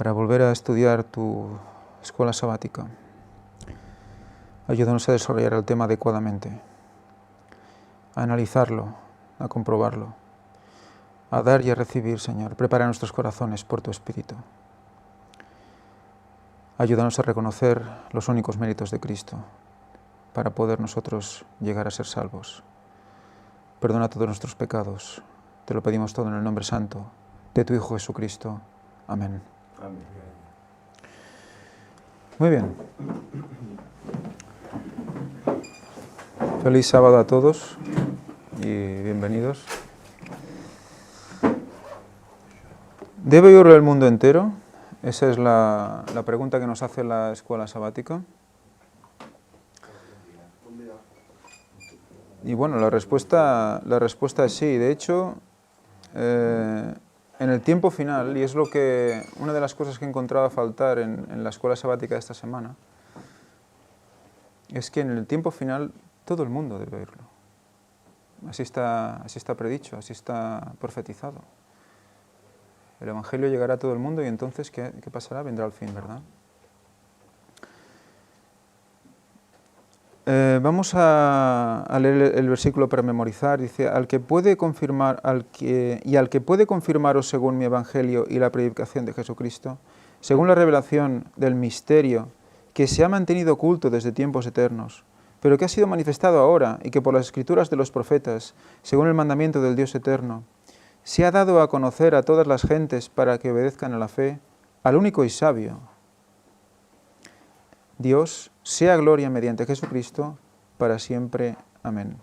para volver a estudiar tu escuela sabática. Ayúdanos a desarrollar el tema adecuadamente, a analizarlo, a comprobarlo, a dar y a recibir, Señor. Prepara nuestros corazones por tu Espíritu. Ayúdanos a reconocer los únicos méritos de Cristo para poder nosotros llegar a ser salvos. Perdona todos nuestros pecados. Te lo pedimos todo en el nombre santo de tu Hijo Jesucristo. Amén. Amén. Muy bien. Feliz sábado a todos y bienvenidos. ¿Debe oírlo el mundo entero? Esa es la pregunta que nos hace la escuela sabática. Y bueno, la respuesta es sí. De hecho, en el tiempo final, y es una de las cosas que he encontrado a faltar en la escuela sabática de esta semana, es que en el tiempo final todo el mundo debe oírlo. Así está predicho, así está profetizado. El Evangelio llegará a todo el mundo y entonces, ¿qué pasará? Vendrá el fin, ¿verdad? Vamos a leer el versículo para memorizar. Dice, al que puede confirmaros según mi Evangelio y la predicación de Jesucristo, según la revelación del misterio que se ha mantenido oculto desde tiempos eternos, pero que ha sido manifestado ahora y que por las escrituras de los profetas, según el mandamiento del Dios eterno, se ha dado a conocer a todas las gentes para que obedezcan a la fe, al único y sabio Dios, sea gloria mediante Jesucristo, para siempre. Amén.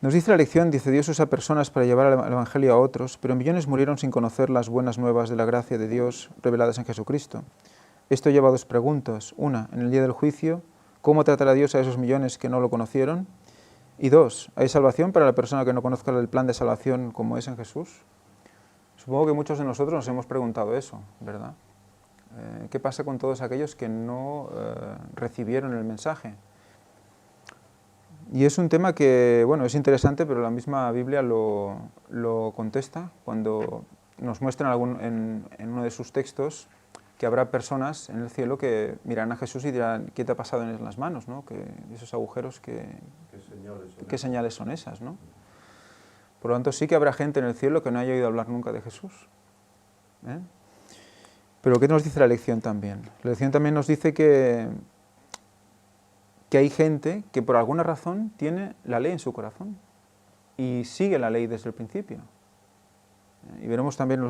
Nos dice la lección, dice, Dios usa personas para llevar el Evangelio a otros, pero millones murieron sin conocer las buenas nuevas de la gracia de Dios reveladas en Jesucristo. Esto lleva a dos preguntas. Una, en el día del juicio, ¿cómo tratará Dios a esos millones que no lo conocieron? Y dos, ¿hay salvación para la persona que no conozca el plan de salvación como es en Jesús? Supongo que muchos de nosotros nos hemos preguntado eso, ¿verdad? ¿Qué pasa con todos aquellos que no recibieron el mensaje? Y es un tema que, bueno, es interesante, pero la misma Biblia lo contesta cuando nos muestra en uno de sus textos que habrá personas en el cielo que mirarán a Jesús y dirán, ¿qué te ha pasado en las manos? ¿No? Esos agujeros, ¿qué señales son esas? ¿No? Por lo tanto, sí que habrá gente en el cielo que no haya oído hablar nunca de Jesús. Pero ¿qué nos dice la lección también? La lección también nos dice que hay gente que por alguna razón tiene la ley en su corazón y sigue la ley desde el principio. Y veremos también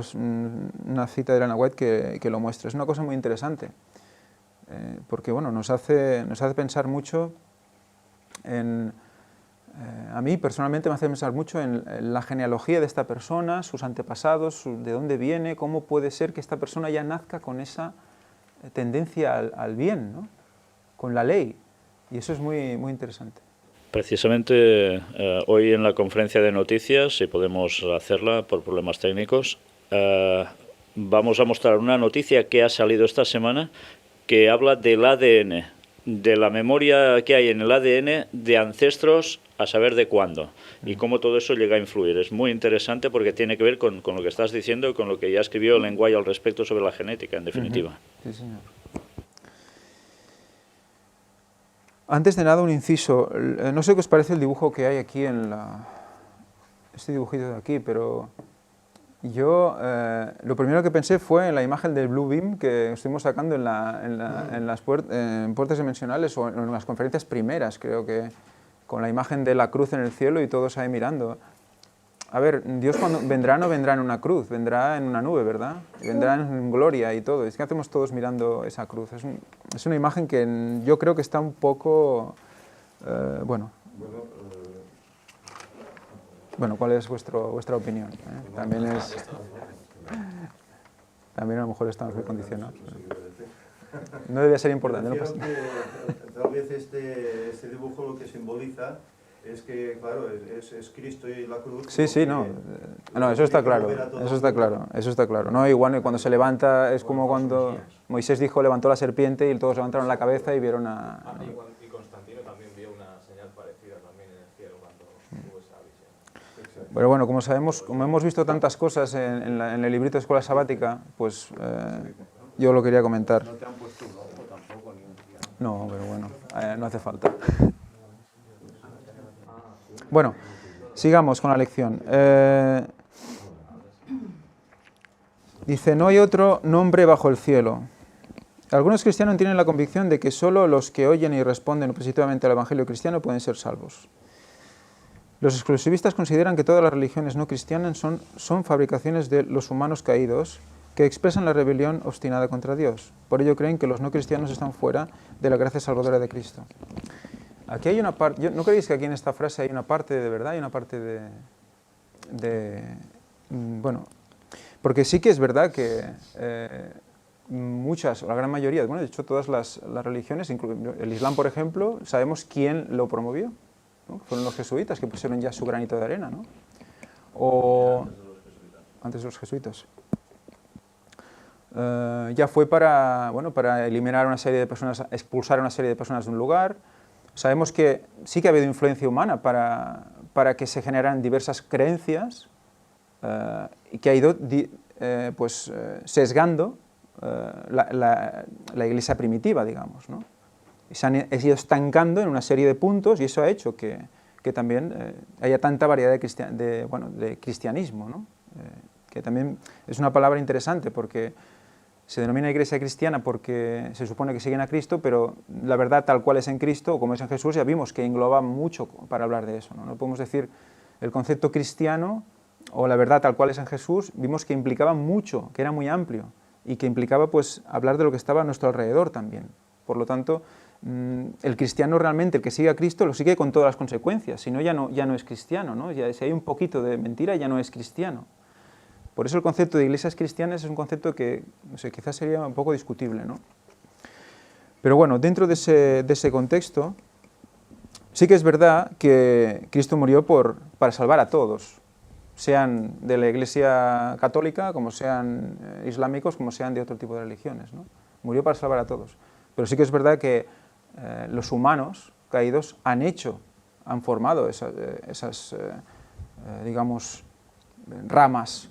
una cita de Ellen White que lo muestra. Es una cosa muy interesante, porque bueno, nos hace pensar mucho a mí personalmente me hace pensar mucho en la genealogía de esta persona, sus antepasados, de dónde viene, cómo puede ser que esta persona ya nazca con esa tendencia al bien, ¿no? Con la ley. Y eso es muy, muy interesante. Precisamente hoy en la conferencia de noticias, si podemos hacerla por problemas técnicos, vamos a mostrar una noticia que ha salido esta semana que habla del ADN, de la memoria que hay en el ADN de ancestros a saber de cuándo y cómo todo eso llega a influir. Es muy interesante porque tiene que ver con lo que estás diciendo y con lo que ya escribió Ellen White al respecto sobre la genética, en definitiva. Sí, señor. Antes de nada, un inciso. No sé qué os parece el dibujo que hay aquí este dibujito de aquí, pero yo lo primero que pensé fue en la imagen del Blue Beam que estuvimos sacando en las puertas dimensionales o en las conferencias primeras, creo que, con la imagen de la cruz en el cielo y todos ahí mirando. A ver, Dios cuando vendrá no vendrá en una cruz, vendrá en una nube, ¿verdad? Vendrá en gloria y todo. Es que hacemos todos mirando esa cruz. Es una imagen que yo creo que está un poco... Bueno, ¿cuál es vuestra opinión? También a lo mejor estamos muy condicionados. No debe ser importante. Creo que tal vez este dibujo lo que simboliza es que, claro, es Cristo y la cruz. Sí, no, eso está claro, eso está claro. No, igual cuando se levanta es como cuando Moisés dijo, levantó la serpiente y todos levantaron la cabeza y vieron a... Y Constantino también vio una señal parecida también en el cielo cuando tuvo esa visión. Pero bueno, como sabemos, como hemos visto tantas cosas en el librito de Escuela Sabática, pues yo lo quería comentar. No te han puesto un ojo tampoco, ni un día. No, pero bueno, no hace falta. Bueno, sigamos con la lección. Dice, no hay otro nombre bajo el cielo. Algunos cristianos tienen la convicción de que solo los que oyen y responden positivamente al Evangelio cristiano pueden ser salvos. Los exclusivistas consideran que todas las religiones no cristianas son fabricaciones de los humanos caídos que expresan la rebelión obstinada contra Dios. Por ello creen que los no cristianos están fuera de la gracia salvadora de Cristo. Aquí hay una parte, ¿no creéis que aquí en esta frase hay una parte de verdad y una parte bueno, porque sí que es verdad que muchas, o la gran mayoría, bueno, de hecho todas las religiones, el Islam por ejemplo, sabemos quién lo promovió, ¿no? Fueron los jesuitas que pusieron ya su granito de arena, ¿no? O antes de los jesuitas. Ya fue para eliminar una serie de personas, expulsar a una serie de personas de un lugar. Sabemos que sí que ha habido influencia humana para que se generaran diversas creencias y que ha ido sesgando la iglesia primitiva, digamos, ¿no? Y se han ido estancando en una serie de puntos y eso ha hecho que también haya tanta variedad de cristianismo, ¿no? Que también es una palabra interesante porque se denomina iglesia cristiana porque se supone que siguen a Cristo, pero la verdad tal cual es en Cristo o como es en Jesús ya vimos que engloba mucho para hablar de eso, ¿no? No podemos decir el concepto cristiano o la verdad tal cual es en Jesús, vimos que implicaba mucho, que era muy amplio y que implicaba pues hablar de lo que estaba a nuestro alrededor también. Por lo tanto, el cristiano realmente, el que sigue a Cristo, lo sigue con todas las consecuencias, si no ya no es cristiano, ¿no? Ya, si hay un poquito de mentira ya no es cristiano. Por eso el concepto de iglesias cristianas es un concepto que, no sé, quizás sería un poco discutible, ¿no? Pero bueno, dentro de ese contexto, sí que es verdad que Cristo murió para salvar a todos, sean de la iglesia católica, como sean islámicos, como sean de otro tipo de religiones, ¿no? Murió para salvar a todos. Pero sí que es verdad que los humanos caídos han formado esas digamos, ramas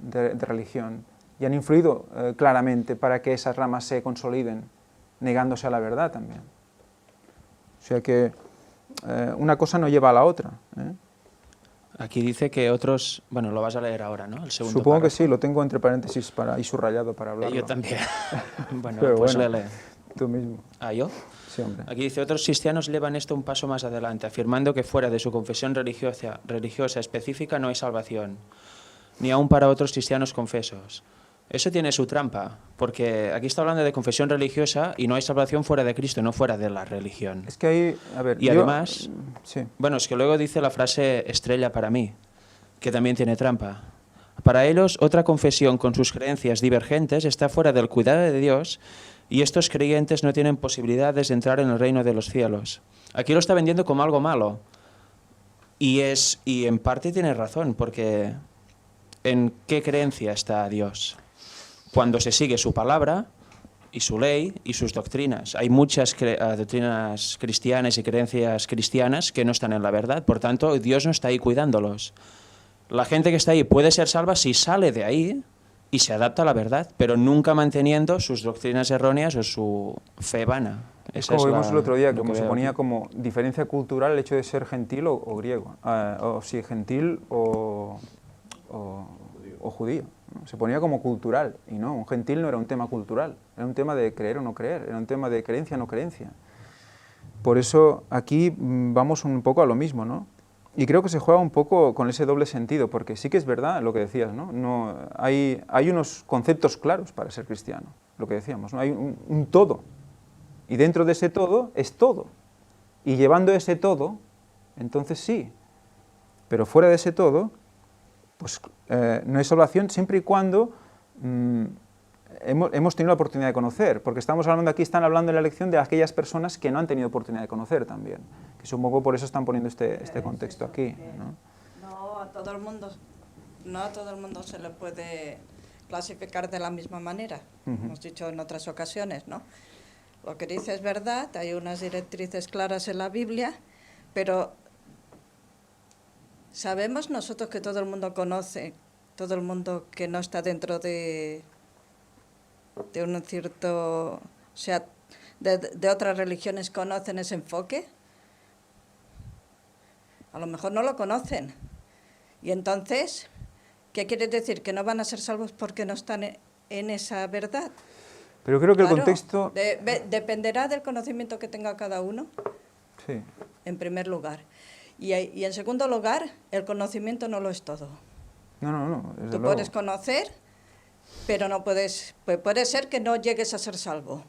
de religión y han influido claramente para que esas ramas se consoliden, negándose a la verdad también. O sea que una cosa no lleva a la otra, ¿eh? Aquí dice que otros... Bueno, lo vas a leer ahora, ¿no? El segundo Supongo que párrafo. sí, lo tengo entre paréntesis y subrayado para hablarlo. Yo también. Bueno, pero pues bueno, lee. tú mismo. ¿Ah, yo? Sí, hombre. Aquí dice, otros cristianos llevan esto un paso más adelante, afirmando que fuera de su confesión religiosa específica no hay salvación, ni aún para otros cristianos confesos. Eso tiene su trampa, porque aquí está hablando de confesión religiosa y no hay salvación fuera de Cristo, no fuera de la religión. Es que hay, a ver, Y además, sí. bueno, es que luego dice la frase estrella para mí, que también tiene trampa. Para ellos, otra confesión con sus creencias divergentes está fuera del cuidado de Dios y estos creyentes no tienen posibilidades de entrar en el reino de los cielos. Aquí lo está vendiendo como algo malo. Y en parte tiene razón, porque ¿en qué creencia está Dios? Cuando se sigue su palabra y su ley y sus doctrinas. Hay muchas doctrinas cristianas y creencias cristianas que no están en la verdad, por tanto, Dios no está ahí cuidándolos. La gente que está ahí puede ser salva si sale de ahí y se adapta a la verdad, pero nunca manteniendo sus doctrinas erróneas o su fe vana. Es como vimos el otro día, como se veo ponía aquí. como diferencia cultural el hecho de ser gentil o griego, o si gentil o judío, ¿no? Se ponía como cultural, y no, un gentil no era un tema cultural, era un tema de creer o no creer, era un tema de creencia o no creencia. Por eso aquí vamos un poco a lo mismo, ¿no? Y creo que se juega un poco con ese doble sentido, porque sí que es verdad lo que decías, ¿no? Hay unos conceptos claros para ser cristiano, lo que decíamos, ¿no? Hay un todo, y dentro de ese todo es todo, y llevando ese todo, entonces sí, pero fuera de ese todo, pues no hay salvación siempre y cuando hemos tenido la oportunidad de conocer, porque estamos hablando aquí, están hablando en la lección de aquellas personas que no han tenido oportunidad de conocer también, que supongo por eso están poniendo este contexto aquí, ¿no? No a todo el mundo se le puede clasificar de la misma manera, hemos dicho en otras ocasiones, ¿no? Lo que dice es verdad, hay unas directrices claras en la Biblia, pero Sabemos nosotros que todo el mundo conoce, todo el mundo que no está dentro de un cierto, o sea, de otras religiones conocen ese enfoque. A lo mejor no lo conocen. Y entonces, ¿qué quiere decir? ¿Que no van a ser salvos porque no están en esa verdad? Pero creo que Claro, el contexto... dependerá del conocimiento que tenga cada uno, Sí. en primer lugar. Y en segundo lugar, el conocimiento no lo es todo. No, desde Tú luego. puedes conocer, pero no puede ser que no llegues a ser salvo.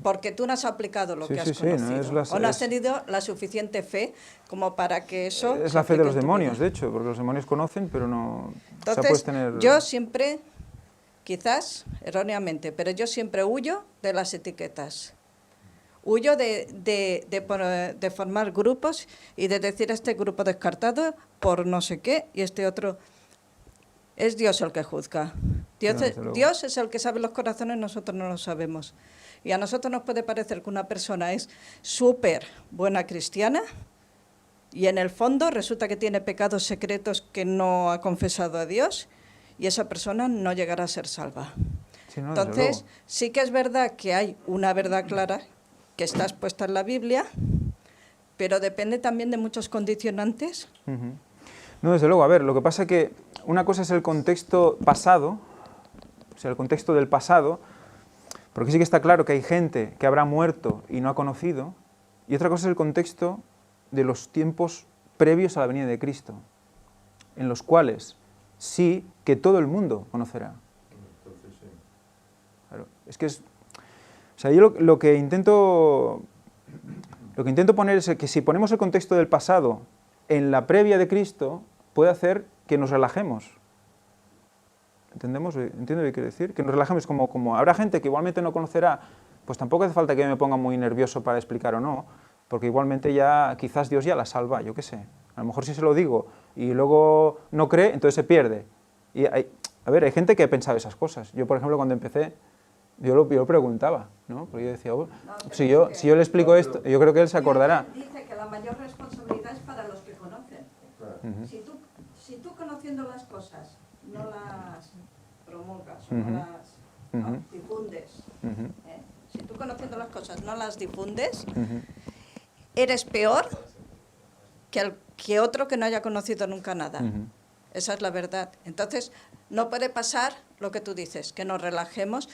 Porque tú no has aplicado lo Sí, que sí, has sí, no conocido. es o no has es- tenido la suficiente fe como para que eso... Es se la fe de aplique los en tu demonios, vida. de hecho, porque los demonios conocen, pero no... Entonces, puedes tener... yo siempre, quizás erróneamente, pero yo siempre huyo de las etiquetas. Huyo de formar grupos y de decir este grupo descartado por no sé qué y este otro... Es Dios el que juzga. desde luego. Dios es el que sabe los corazones, nosotros no lo sabemos. Y a nosotros nos puede parecer que una persona es súper buena cristiana y en el fondo resulta que tiene pecados secretos que no ha confesado a Dios y esa persona no llegará a ser salva. Sí, no, desde Entonces, luego. sí que es verdad que hay una verdad clara que está expuesta en la Biblia, pero depende también de muchos condicionantes. Ujú. No, desde luego, a ver, lo que pasa es que una cosa es el contexto pasado, o sea, el contexto del pasado, porque sí que está claro que hay gente que habrá muerto y no ha conocido, y otra cosa es el contexto de los tiempos previos a la venida de Cristo, en los cuales sí que todo el mundo conocerá. Entonces, sí. Claro, es que es... O sea, yo lo que intento poner es que si ponemos el contexto del pasado en la previa de Cristo, puede hacer que nos relajemos. ¿Entendemos? ¿Entiendo lo que quiero decir? Que nos relajemos como habrá gente que igualmente no conocerá, pues tampoco hace falta que me ponga muy nervioso para explicar o no, porque igualmente ya quizás Dios ya la salva, yo qué sé. A lo mejor si se lo digo y luego no cree, entonces se pierde. Y hay gente que ha pensado esas cosas. Yo, por ejemplo, cuando empecé, yo lo preguntaba, ¿no? Porque yo decía, si yo le explico esto, yo creo que él se acordará. Dice que la mayor responsabilidad es para los que conocen. Claro. Si tú conociendo las cosas no las promulgas o Ujú. no las Ujú. difundes, Ujú, ¿eh? Si tú conociendo las cosas no las difundes, ujú. eres peor que otro que no haya conocido nunca nada. Ujú. Esa es la verdad. Entonces, no puede pasar lo que tú dices, que nos relajemos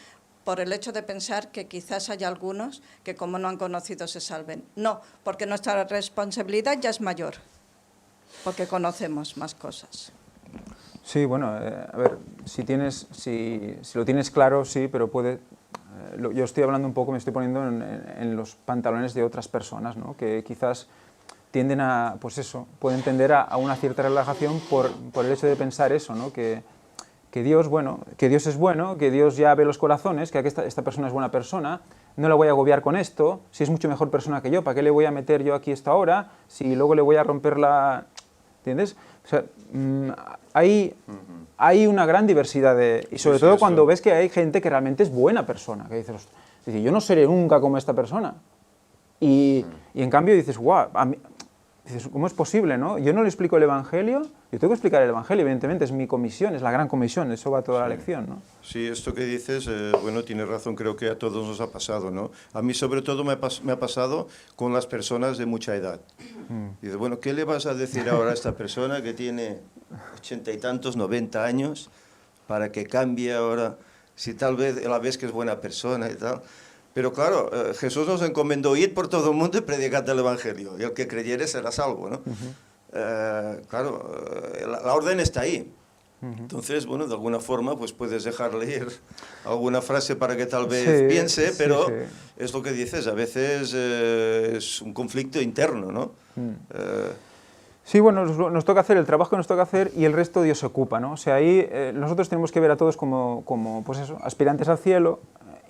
por el hecho de pensar que quizás haya algunos que como no han conocido se salven. No, porque nuestra responsabilidad ya es mayor, porque conocemos más cosas. Sí, bueno, a ver, si lo tienes claro, sí, pero puede... yo estoy hablando un poco, me estoy poniendo en los pantalones de otras personas, ¿no? Que quizás tienden a, pues eso, pueden tender a una cierta relajación por el hecho de pensar eso, ¿no? Que Dios, bueno, que Dios es bueno, que Dios ya ve los corazones, que esta persona es buena persona, no la voy a agobiar con esto, si es mucho mejor persona que yo, ¿para qué le voy a meter yo aquí esta hora? Si luego le voy a romper la... ¿Entiendes? O sea, hay una gran diversidad y sobre todo cuando ves que hay gente que realmente es buena persona, que dices, yo no seré nunca como esta persona. Y en cambio dices, guau, dices, ¿cómo es posible, no? Yo no le explico el Evangelio, yo tengo que explicar el Evangelio, evidentemente, es mi comisión, es la gran comisión, eso va toda la lección, ¿no? Sí, esto que dices, bueno, tienes razón, creo que a todos nos ha pasado, ¿no? A mí sobre todo me ha pasado con las personas de mucha edad. Dices, bueno, ¿qué le vas a decir ahora a esta persona que tiene 80 y tantos, 90 años, para que cambie ahora, si tal vez la ves que es buena persona y tal? Pero claro, Jesús nos encomendó ir por todo el mundo y predicar el Evangelio, y el que creyere será salvo, ¿no? Claro, la orden está ahí. Entonces, bueno, de alguna forma pues puedes dejarle ir alguna frase para que tal vez piense, pero es lo que dices, a veces es un conflicto interno, ¿no? Sí, bueno, nos toca hacer el trabajo que nos toca hacer y el resto Dios se ocupa, ¿no? O sea, ahí nosotros tenemos que ver a todos como pues eso, aspirantes al cielo,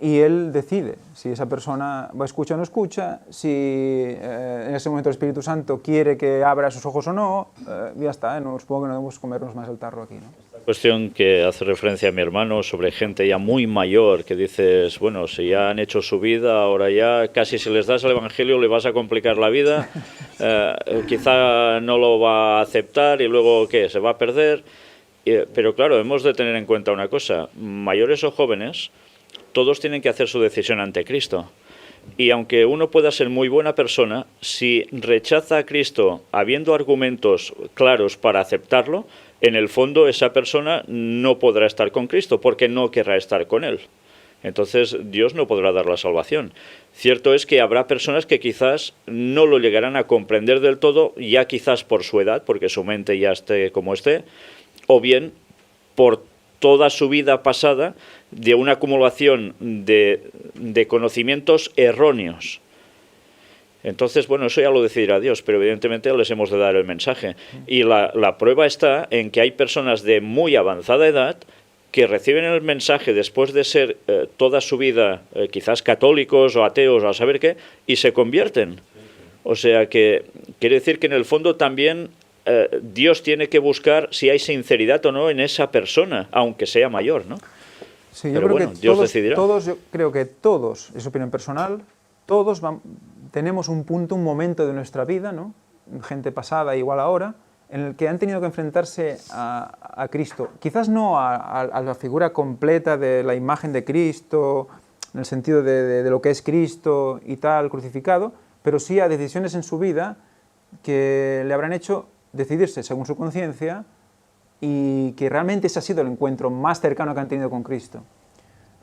y Él decide si esa persona va a escuchar o no escucha, si en ese momento el Espíritu Santo quiere que abra sus ojos o no, ya está, no, supongo que no debemos comernos más el tarro aquí, ¿no? Cuestión que hace referencia a mi hermano sobre gente ya muy mayor, que dices, bueno, si ya han hecho su vida, ahora ya casi si les das el Evangelio le vas a complicar la vida quizá no lo va a aceptar y luego, ¿qué? Se va a perder. Pero claro, hemos de tener en cuenta una cosa, mayores o jóvenes, todos tienen que hacer su decisión ante Cristo. Y aunque uno pueda ser muy buena persona, si rechaza a Cristo habiendo argumentos claros para aceptarlo, en el fondo esa persona no podrá estar con Cristo porque no querrá estar con Él. Entonces Dios no podrá dar la salvación. Cierto es que habrá personas que quizás no lo llegarán a comprender del todo, ya quizás por su edad, porque su mente ya esté como esté, o bien por toda su vida pasada de una acumulación de conocimientos erróneos. Entonces, bueno, eso ya lo decidirá Dios, pero evidentemente les hemos de dar el mensaje. Y la prueba está en que hay personas de muy avanzada edad que reciben el mensaje después de ser toda su vida quizás católicos o ateos o a saber qué, y se convierten. O sea que quiere decir que en el fondo también Dios tiene que buscar si hay sinceridad o no en esa persona, aunque sea mayor, ¿no? Sí, pero yo creo bueno, que Dios decidirá. yo creo que todos, es opinión personal, todos tenemos un punto, un momento de nuestra vida, ¿no? Gente pasada igual ahora, en el que han tenido que enfrentarse a Cristo. Quizás no a la figura completa de la imagen de Cristo, en el sentido de lo que es Cristo y tal, crucificado, pero sí a decisiones en su vida que le habrán hecho decidirse según su conciencia y que realmente ese ha sido el encuentro más cercano que han tenido con Cristo.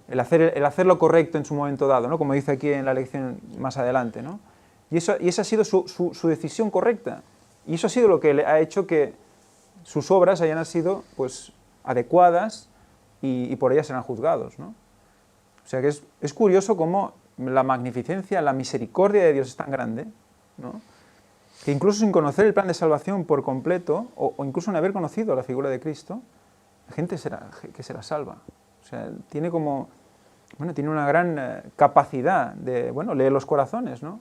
El hacer lo correcto en su momento dado, ¿no? Como dice aquí en la lección más adelante, ¿no? Y esa ha sido su decisión correcta. Y eso ha sido lo que le ha hecho que sus obras hayan sido pues, adecuadas y por ellas serán juzgados, ¿no? O sea que es curioso cómo la magnificencia, la misericordia de Dios es tan grande, ¿no? Que incluso sin conocer el plan de salvación por completo, o incluso sin haber conocido la figura de Cristo, la gente que se la salva. O sea, tiene una gran capacidad de, leer los corazones, ¿no?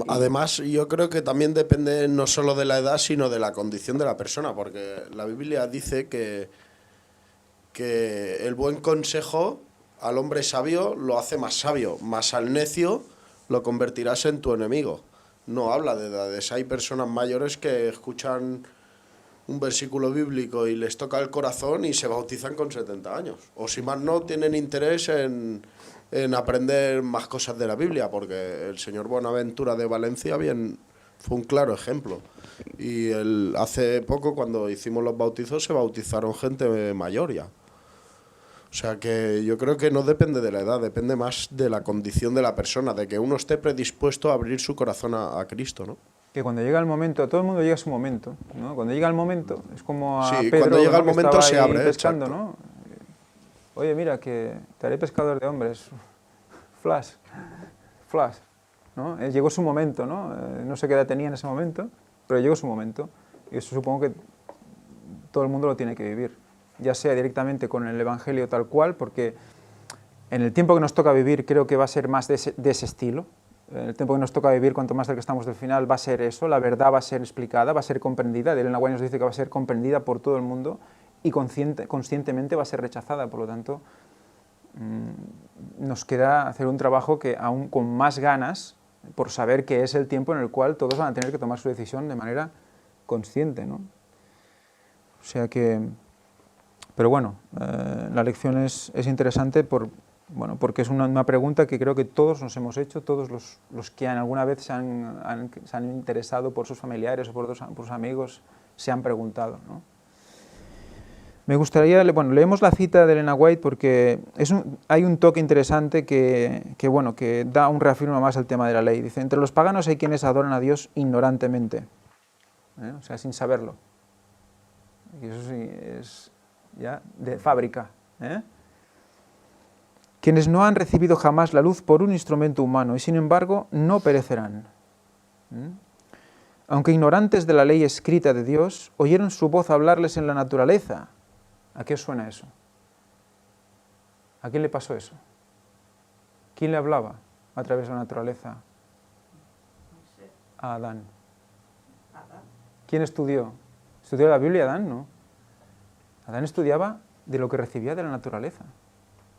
Además, yo creo que también depende no solo de la edad, sino de la condición de la persona, porque la Biblia dice que el buen consejo al hombre sabio lo hace más sabio, más al necio lo convertirás en tu enemigo. No habla de edades. Hay personas mayores que escuchan un versículo bíblico y les toca el corazón y se bautizan con 70 años. O si más no, tienen interés en aprender más cosas de la Biblia, porque el señor Bonaventura de Valencia fue un claro ejemplo. Y hace poco, cuando hicimos los bautizos, se bautizaron gente mayor ya. O sea que yo creo que no depende de la edad, depende más de la condición de la persona, de que uno esté predispuesto a abrir su corazón a Cristo, ¿no? Que cuando llega el momento, a todo el mundo llega a su momento, ¿no? Cuando llega el momento, es como a Sí, Pedro, cuando llega el que momento estaba se ahí abre, pescando, exacto. ¿no? Oye, mira, que te haré pescador de hombres. Flash, ¿no? Llegó su momento, ¿no? No sé qué edad tenía en ese momento, pero llegó su momento. Y eso supongo que todo el mundo lo tiene que vivir, ya sea directamente con el Evangelio tal cual, porque en el tiempo que nos toca vivir creo que va a ser más de ese estilo. En el tiempo que nos toca vivir, cuanto más cerca estamos del final, va a ser eso, la verdad va a ser explicada, va a ser comprendida. Elena White nos dice que va a ser comprendida por todo el mundo y conscientemente va a ser rechazada. Por lo tanto, nos queda hacer un trabajo que aún con más ganas, por saber que es el tiempo en el cual todos van a tener que tomar su decisión de manera consciente, ¿no? O sea que... Pero bueno, la lección es interesante porque es una pregunta que creo que todos nos hemos hecho, todos los que alguna vez se han interesado por sus familiares o por sus amigos se han preguntado, ¿no? Me gustaría, leemos la cita de Elena White porque hay un toque interesante que da un reafirma más al tema de la ley. Dice, entre los paganos hay quienes adoran a Dios ignorantemente, o sea, sin saberlo. Y eso sí es ya de fábrica, quienes no han recibido jamás la luz por un instrumento humano y sin embargo no perecerán. Aunque ignorantes de la ley escrita de Dios, oyeron su voz hablarles en la naturaleza. ¿A qué os suena eso? ¿A quién le pasó eso? ¿Quién le hablaba a través de la naturaleza? A Adán. ¿Quién estudió? ¿Estudió la Biblia Adán? No. Adán estudiaba de lo que recibía de la naturaleza.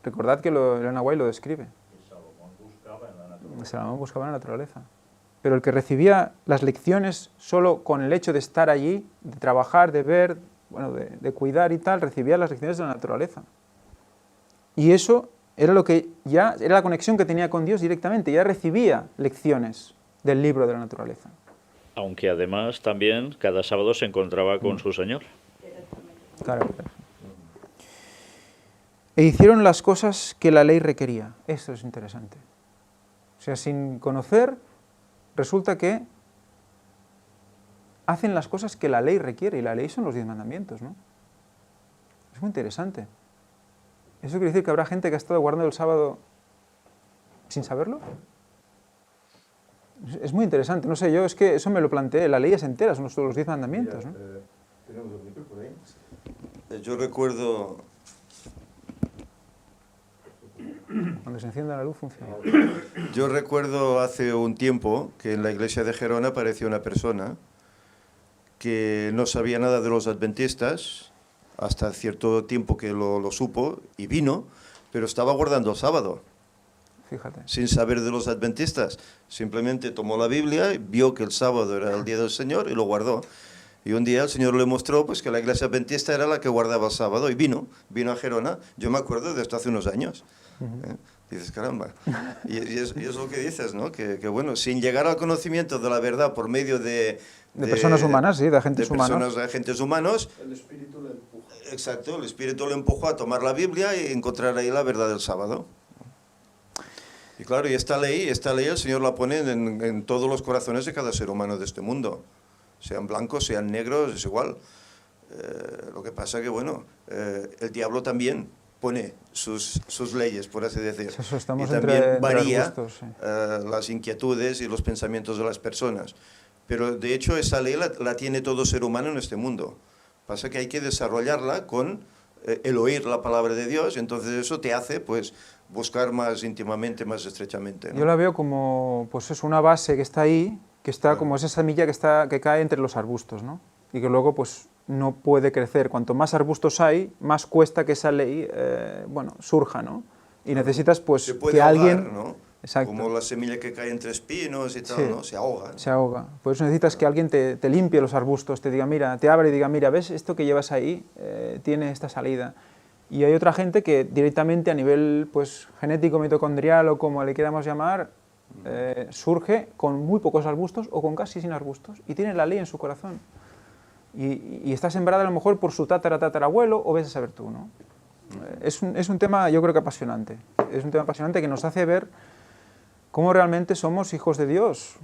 Recordad que Elena White lo describe. Salomón buscaba en la naturaleza. pero el que recibía las lecciones solo con el hecho de estar allí, de trabajar, de ver, bueno, de cuidar y tal, recibía las lecciones de la naturaleza. Y eso era lo que ya era la conexión que tenía con Dios directamente, ya recibía lecciones del libro de la naturaleza. Aunque además también cada sábado se encontraba con su Señor. Claro, claro. E hicieron las cosas que la ley requería. Esto es interesante. O sea, sin conocer, resulta que hacen las cosas que la ley requiere, y la ley son los 10 mandamientos, ¿no? Es muy interesante. ¿Eso quiere decir que habrá gente que ha estado guardando el sábado sin saberlo? Es muy interesante, no sé, yo es que eso me lo planteé, la ley es entera, son los 10 mandamientos, ¿no? Yo recuerdo, Cuando se encienda la luz funciona. yo recuerdo hace un tiempo que en la iglesia de Gerona apareció una persona que no sabía nada de los adventistas, hasta cierto tiempo que lo supo, y vino, pero estaba guardando el sábado. Fíjate. Sin saber de los adventistas. Simplemente tomó la Biblia, vio que el sábado era el día del Señor y lo guardó. Y un día el Señor le mostró pues, que la iglesia adventista era la que guardaba el sábado y vino a Gerona. Yo me acuerdo de esto hace unos años. Dices, caramba. Y es lo que dices, ¿no? Que bueno, sin llegar al conocimiento de la verdad por medio de personas humanas, sí, de agentes humanos. De agentes humanos. El espíritu le empuja. Exacto, el espíritu le empujó a tomar la Biblia y encontrar ahí la verdad del sábado. Y claro, y esta ley el Señor la pone en todos los corazones de cada ser humano de este mundo. Sean blancos, sean negros, es igual. Lo que pasa que, bueno, el diablo también pone sus leyes, por así decir. Eso, estamos y también entre varía los gustos, sí. las inquietudes y los pensamientos de las personas. Pero, de hecho, esa ley la tiene todo ser humano en este mundo. Pasa que hay que desarrollarla con el oír la palabra de Dios, entonces eso te hace, pues, buscar más íntimamente, más estrechamente, ¿no? Yo la veo como, pues es una base que está ahí, que está Claro. como esa semilla que cae entre los arbustos, ¿no? Y que luego, pues, no puede crecer. Cuanto más arbustos hay, más cuesta que esa ley, bueno, surja, ¿no? Y necesitas, pues, Se puede que ahogar, alguien... ¿no? Exacto. Como la semilla que cae entre espinos y tal, Sí. ¿no? Se ahoga, ¿no? Se ahoga. Por eso necesitas que alguien te limpie los arbustos, te diga, mira, te abre y diga, mira, ¿ves? Esto que llevas ahí tiene esta salida. Y hay otra gente que directamente a nivel pues, genético, mitocondrial o como le queramos llamar, surge con muy pocos arbustos o con casi sin arbustos y tiene la ley en su corazón. Y está sembrada a lo mejor por su tatarabuelo o ves a saber tú, ¿no? Es un tema, yo creo que apasionante. Es un tema apasionante que nos hace ver cómo realmente somos hijos de Dios,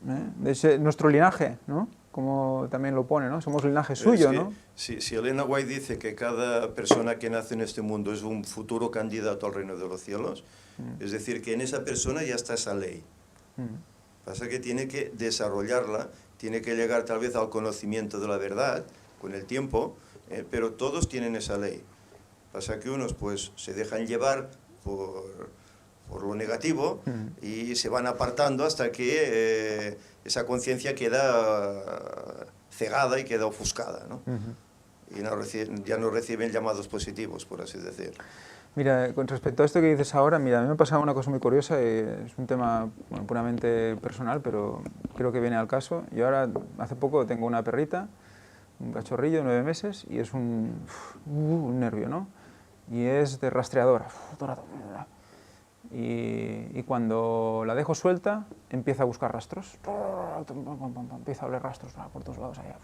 de nuestro linaje, ¿no? Como también lo pone, ¿no? Somos linaje suyo, Es que, ¿no? si Elena White dice que cada persona que nace en este mundo es un futuro candidato al reino de los cielos, es decir, que en esa persona ya está esa ley. Pasa que tiene que desarrollarla, tiene que llegar tal vez al conocimiento de la verdad con el tiempo, pero todos tienen esa ley. Pasa que unos pues se dejan llevar por lo negativo y se van apartando hasta que esa conciencia queda cegada y queda ofuscada, ¿no? Y ya no reciben llamados positivos, por así decir. Mira, con respecto a esto que dices ahora, mira, a mí me ha pasado una cosa muy curiosa, es un tema bueno, puramente personal, pero creo que viene al caso. Yo ahora, hace poco, tengo una perrita, un cachorrillo de 9 meses, y es un nervio, ¿no? Y es de rastreadora. Y cuando la dejo suelta, empieza a buscar rastros. Empieza a oler rastros por todos lados. Allá.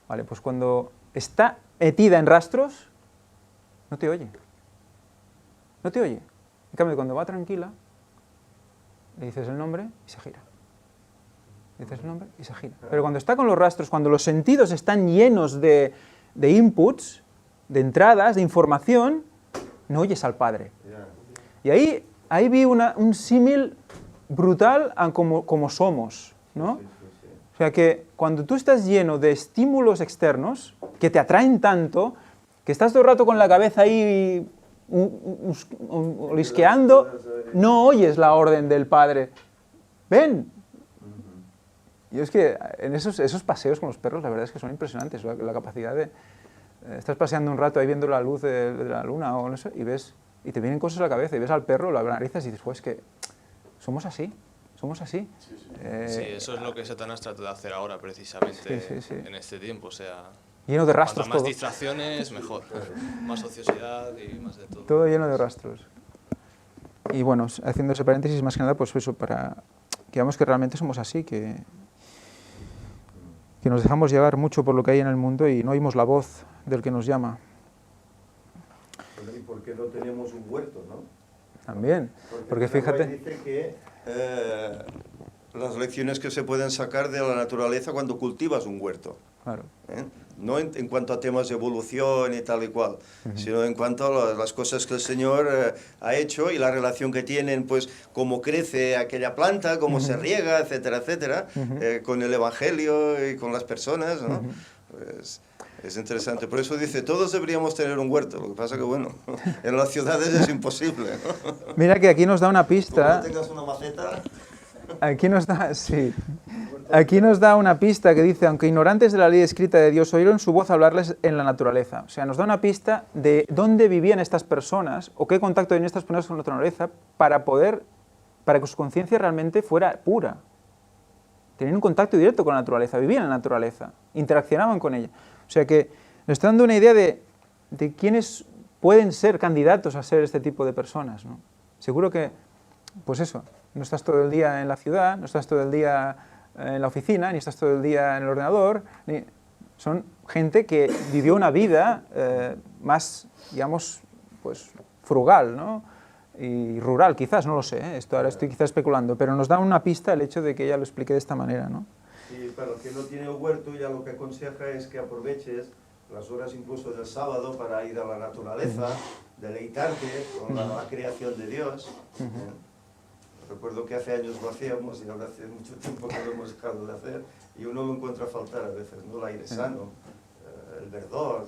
Vale, pues cuando está metida en rastros, no te oye. No te oye. En cambio, cuando va tranquila, le dices el nombre y se gira. Le dices el nombre y se gira. Pero cuando está con los rastros, cuando los sentidos están llenos de inputs, de entradas, de información, no oyes al padre. Y ahí vi un símil brutal a como somos, ¿no? O sea que cuando tú estás lleno de estímulos externos que te atraen tanto, que estás todo el rato con la cabeza ahí olisqueando, no oyes la orden del padre. Ven. Y es que en esos paseos con los perros, la verdad es que son impresionantes, la capacidad de... estás paseando un rato ahí viendo la luz de la luna o no sé, y ves... y te vienen cosas a la cabeza y ves al perro, lo analizas y dices, pues es que somos así. somos así. Sí, eso es lo que Satanás trata de hacer ahora precisamente sí. en este tiempo. O sea, Lleno de rastros cuanto más todo. distracciones, mejor. Más ociosidad y más de todo. Todo lleno de rastros. Y bueno, haciendo ese paréntesis, más que nada, pues eso, para que veamos que realmente somos así, que nos dejamos llevar mucho por lo que hay en el mundo y no oímos la voz del que nos llama. ¿Y por qué no tenemos un huerto, no? También, porque fíjate... Dice que las lecciones que se pueden sacar de la naturaleza cuando cultivas un huerto. Claro. No en cuanto a temas de evolución y tal y cual, sino en cuanto a las cosas que el Señor ha hecho y la relación que tienen, pues cómo crece aquella planta, cómo se riega, etcétera, etcétera, con el Evangelio y con las personas, ¿no? Pues, es interesante. Por eso dice, todos deberíamos tener un huerto. Lo que pasa que, bueno, en las ciudades es imposible, ¿no? Mira que aquí nos da una Como pista... no tengas una maceta... Aquí nos da, sí. Aquí nos da una pista que dice, aunque ignorantes de la ley escrita de Dios, oyeron su voz hablarles en la naturaleza. O sea, nos da una pista de dónde vivían estas personas o qué contacto tenían estas personas con la naturaleza para que su conciencia realmente fuera pura. Tenían un contacto directo con la naturaleza, vivían en la naturaleza, interaccionaban con ella. O sea que nos está dando una idea de quiénes pueden ser candidatos a ser este tipo de personas, ¿no? Seguro que, pues eso, no estás todo el día en la ciudad, no estás todo el día en la oficina, ni estás todo el día en el ordenador. Son gente que vivió una vida más, digamos, pues frugal, ¿no? Y rural, quizás, no lo sé, ¿eh? Esto ahora estoy quizás especulando, pero nos da una pista el hecho de que ella lo explique de esta manera, ¿no? Y para el que no tiene el huerto, ya lo que aconseja es que aproveches las horas incluso del sábado para ir a la naturaleza, deleitarte con la creación de Dios. Recuerdo que hace años lo hacíamos y ahora hace mucho tiempo que lo hemos dejado de hacer y uno lo encuentra faltar a veces, ¿no? El aire sano, el verdor.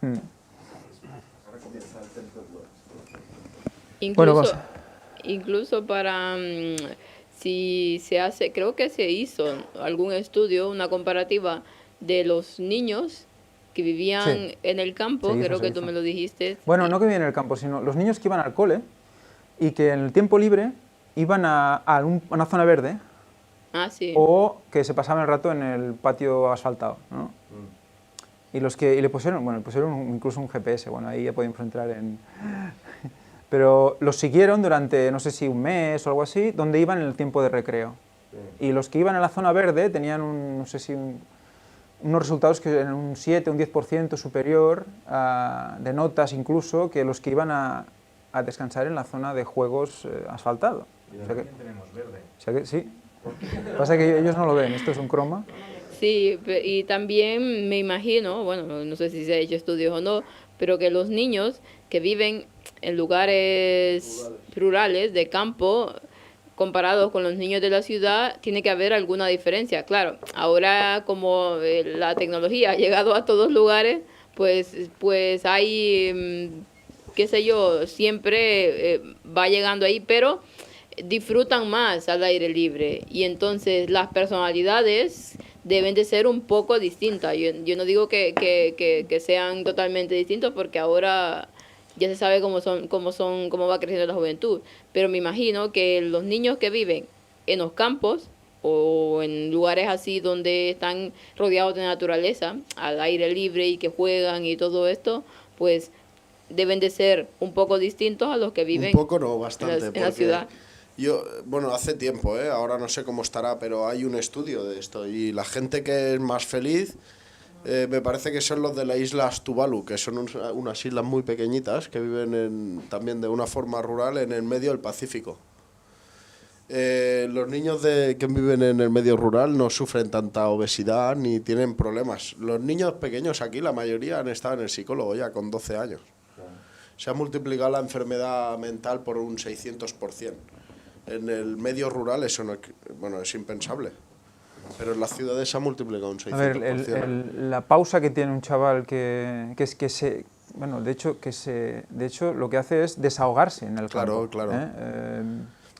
Ahora comienza el templo. Incluso, incluso para, si se hace, creo que se hizo algún estudio, una comparativa de los niños que vivían en el campo, creo que tú me lo dijiste. Bueno, no que vivían en el campo, sino los niños que iban al cole y que en el tiempo libre iban a una zona verde o que se pasaban el rato en el patio asfaltado, ¿no? Y le pusieron, bueno, incluso un GPS, bueno, ahí ya podemos entrar en... Pero los siguieron durante, no sé si un mes o algo así, donde iban en el tiempo de recreo. Y los que iban a la zona verde tenían, no sé si unos resultados que eran un 7, un 10% superior de notas incluso que los que iban a descansar en la zona de juegos asfaltado. Y también tenemos verde. O sea que sí. Pasa que ellos no lo ven, esto es un croma. Sí, y también me imagino, bueno, no sé si se ha hecho estudios o no, pero que los niños que viven en lugares rurales, de campo, comparados con los niños de la ciudad, tiene que haber alguna diferencia. Claro, ahora como la tecnología ha llegado a todos lugares, pues hay, qué sé yo, siempre va llegando ahí, pero disfrutan más al aire libre y entonces las personalidades deben de ser un poco distintas. Yo no digo que sean totalmente distintos porque ahora ya se sabe cómo va creciendo la juventud, pero me imagino que los niños que viven en los campos o en lugares así donde están rodeados de naturaleza, al aire libre y que juegan y todo esto, pues deben de ser un poco distintos a los que viven un poco no, bastante, en la ciudad. Yo, bueno, hace tiempo, ahora no sé cómo estará, pero hay un estudio de esto y la gente que es más feliz me parece que son los de las islas Tuvalu, que son unas islas muy pequeñitas que viven también de una forma rural en el medio del Pacífico. Los niños que viven en el medio rural no sufren tanta obesidad ni tienen problemas. Los niños pequeños aquí, la mayoría han estado en el psicólogo ya con 12 años. Se ha multiplicado la enfermedad mental por un 600%. En el medio rural eso no, bueno, es impensable. Pero en las ciudades se ha multiplicado un 600%. A ver, la pausa que tiene un chaval de hecho lo que hace es desahogarse en el campo. Claro.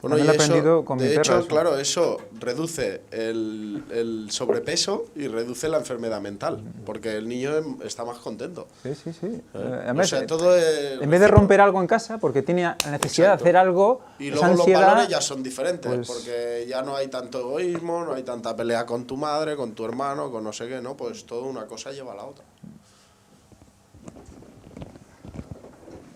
Bueno, También y lo he aprendido con mi de perra, hecho, eso. claro, eso reduce el sobrepeso y reduce la enfermedad mental, porque el niño está más contento. Sí, sí, sí. O Además, sea, todo es en vez de romper algo en casa, porque tiene la necesidad Exacto. de hacer algo, Y esa luego los ansiedad, valores ya son diferentes, pues- porque ya no hay tanto egoísmo, no hay tanta pelea con tu madre, con tu hermano, con no sé qué, ¿no? Pues todo una cosa lleva a la otra.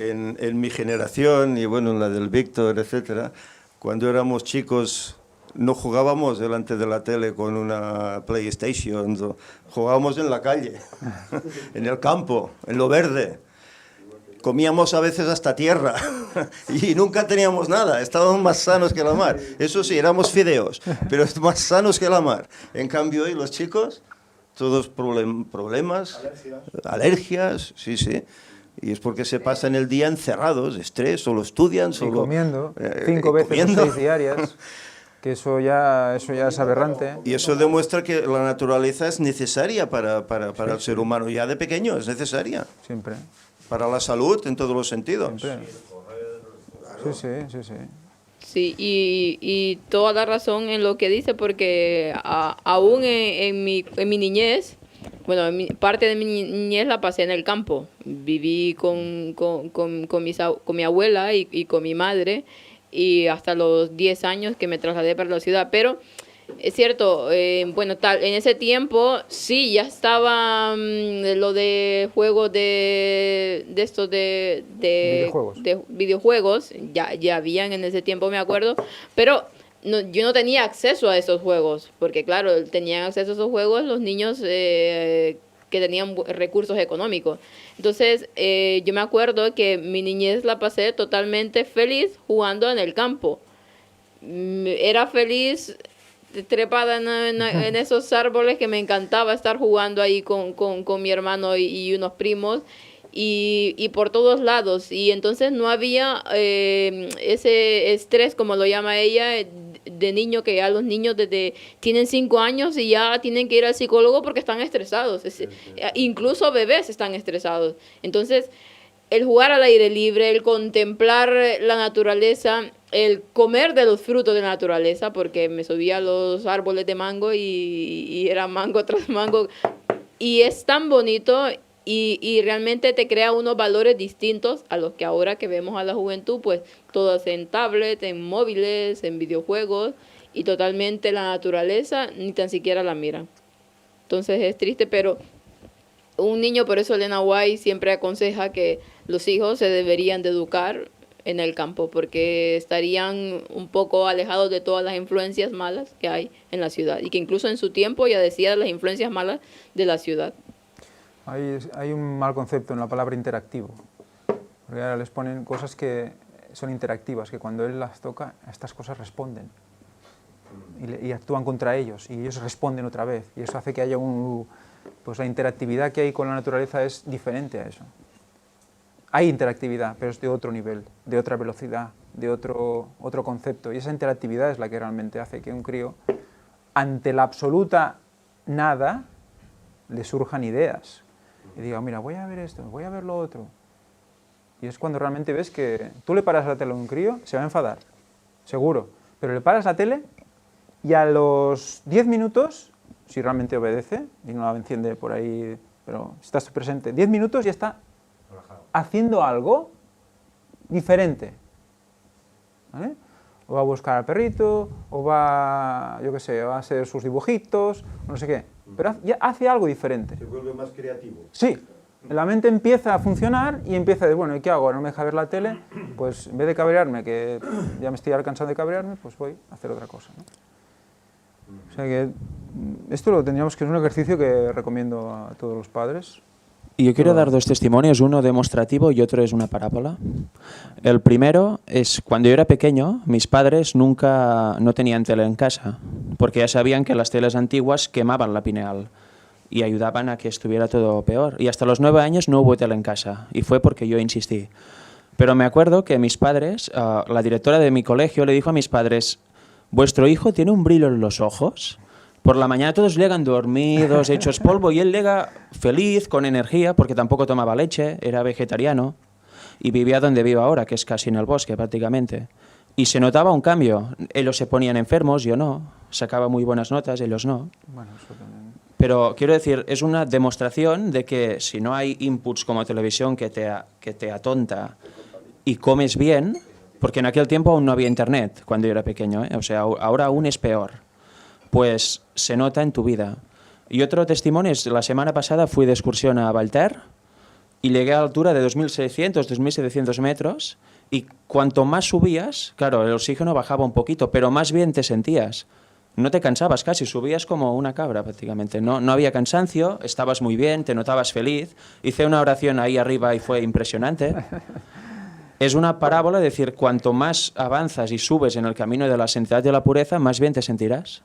En mi generación, y bueno, en la del Víctor, etcétera, cuando éramos chicos no jugábamos delante de la tele con una PlayStation, jugábamos en la calle, en el campo, en lo verde. Comíamos a veces hasta tierra y nunca teníamos nada, estábamos más sanos que la mar. Eso sí, éramos fideos, pero más sanos que la mar. En cambio hoy los chicos, todos problemas, alergias, sí, sí. Y es porque se pasan el día encerrados, estrés, solo estudian, y solo... comiendo 5 veces comiendo. o 6 diarias, que eso ya es aberrante. Y eso demuestra que la naturaleza es necesaria para el ser humano, ya de pequeño es necesaria. Siempre, Para la salud en todos los sentidos. siempre. Sí, sí, sí, sí. Sí, y toda la razón en lo que dice, porque aún en mi niñez, bueno, parte de mi niñez la pasé en el campo. Viví con mi abuela y con mi madre, y hasta los 10 años que me trasladé para la ciudad. Pero es cierto, bueno, en ese tiempo sí, ya estaba lo de juegos de estos Videojuegos. de videojuegos, ya habían en ese tiempo, me acuerdo, pero yo no tenía acceso a esos juegos, porque claro, tenían acceso a esos juegos los niños que tenían recursos económicos. Entonces, yo me acuerdo que mi niñez la pasé totalmente feliz jugando en el campo. Era feliz trepada en esos árboles, que me encantaba estar jugando ahí con mi hermano y unos primos, y por todos lados. Y entonces no había ese estrés, como lo llama ella, de niño, que ya los niños tienen 5 años y ya tienen que ir al psicólogo porque están estresados. Incluso bebés están estresados. Entonces, el jugar al aire libre, el contemplar la naturaleza, el comer de los frutos de la naturaleza, porque me subía a los árboles de mango y era mango tras mango, y es tan bonito, y realmente te crea unos valores distintos a los que ahora que vemos a la juventud, pues todas en tablet, en móviles, en videojuegos, y totalmente la naturaleza ni tan siquiera la miran. Entonces es triste, pero un niño, por eso Elena White siempre aconseja que los hijos se deberían de educar en el campo, porque estarían un poco alejados de todas las influencias malas que hay en la ciudad, y que incluso en su tiempo ya decía las influencias malas de la ciudad. Hay un mal concepto en la palabra interactivo, porque ahora les ponen cosas que son interactivas, que cuando él las toca, estas cosas responden y actúan contra ellos, y ellos responden otra vez, y eso hace que haya pues la interactividad que hay con la naturaleza es diferente a eso. Hay interactividad, pero es de otro nivel, de otra velocidad, de otro concepto, y esa interactividad es la que realmente hace que un crío, ante la absoluta nada, le surjan ideas, y diga, mira, voy a ver esto, voy a ver lo otro. Y es cuando realmente ves que tú le paras la tele a un crío, se va a enfadar, seguro, pero le paras la tele y a los 10 minutos, si realmente obedece y no la enciende por ahí, pero si estás presente, 10 minutos ya está haciendo algo diferente, ¿vale? O va a buscar al perrito, o va, yo qué sé, va a hacer sus dibujitos, o no sé qué, pero ya hace algo diferente. Se vuelve más creativo. Sí, la mente empieza a funcionar y empieza a decir, bueno, ¿y qué hago? ¿No me deja ver la tele? Pues en vez de cabrearme, que ya me estoy cansado de cabrearme, pues voy a hacer otra cosa, ¿no? O sea que esto lo tendríamos que es un ejercicio que recomiendo a todos los padres. Y yo quiero dar 2 testimonios, uno demostrativo y otro es una parábola. El primero es cuando yo era pequeño, mis padres no tenían tele en casa, porque ya sabían que las teles antiguas quemaban la pineal y ayudaban a que estuviera todo peor. Y hasta los 9 años no hubo tele en casa, y fue porque yo insistí. Pero me acuerdo que mis padres, la directora de mi colegio le dijo a mis padres, ¿vuestro hijo tiene un brillo en los ojos? Por la mañana todos llegan dormidos, hechos polvo, y él llega feliz, con energía, porque tampoco tomaba leche, era vegetariano, y vivía donde vivo ahora, que es casi en el bosque prácticamente. Y se notaba un cambio. Ellos se ponían enfermos, yo no. Sacaba muy buenas notas, ellos no. Bueno, eso también. Pero quiero decir, es una demostración de que si no hay inputs como televisión que te atonta y comes bien, porque en aquel tiempo aún no había internet cuando yo era pequeño, ¿eh? O sea, ahora aún es peor, pues se nota en tu vida. Y otro testimonio es, la semana pasada fui de excursión a Valter y llegué a la altura de 2.600, 2.700 metros y cuanto más subías, claro, el oxígeno bajaba un poquito, pero más bien te sentías. No te cansabas casi, subías como una cabra prácticamente. No había cansancio, estabas muy bien, te notabas feliz. Hice una oración ahí arriba y fue impresionante. Es una parábola, es decir, cuanto más avanzas y subes en el camino de la santidad y de la pureza, más bien te sentirás.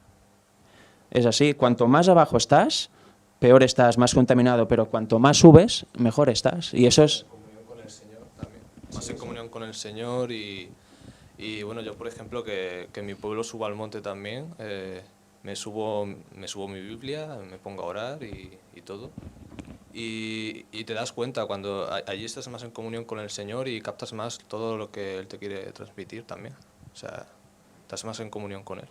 Es así, cuanto más abajo estás, peor estás, más contaminado, pero cuanto más subes, mejor estás. Y eso es... Más en comunión con el Señor y bueno, yo por ejemplo que en mi pueblo subo al monte también, me subo mi Biblia, me pongo a orar y todo. Y te das cuenta cuando allí estás más en comunión con el Señor y captas más todo lo que Él te quiere transmitir también. O sea, estás más en comunión con Él.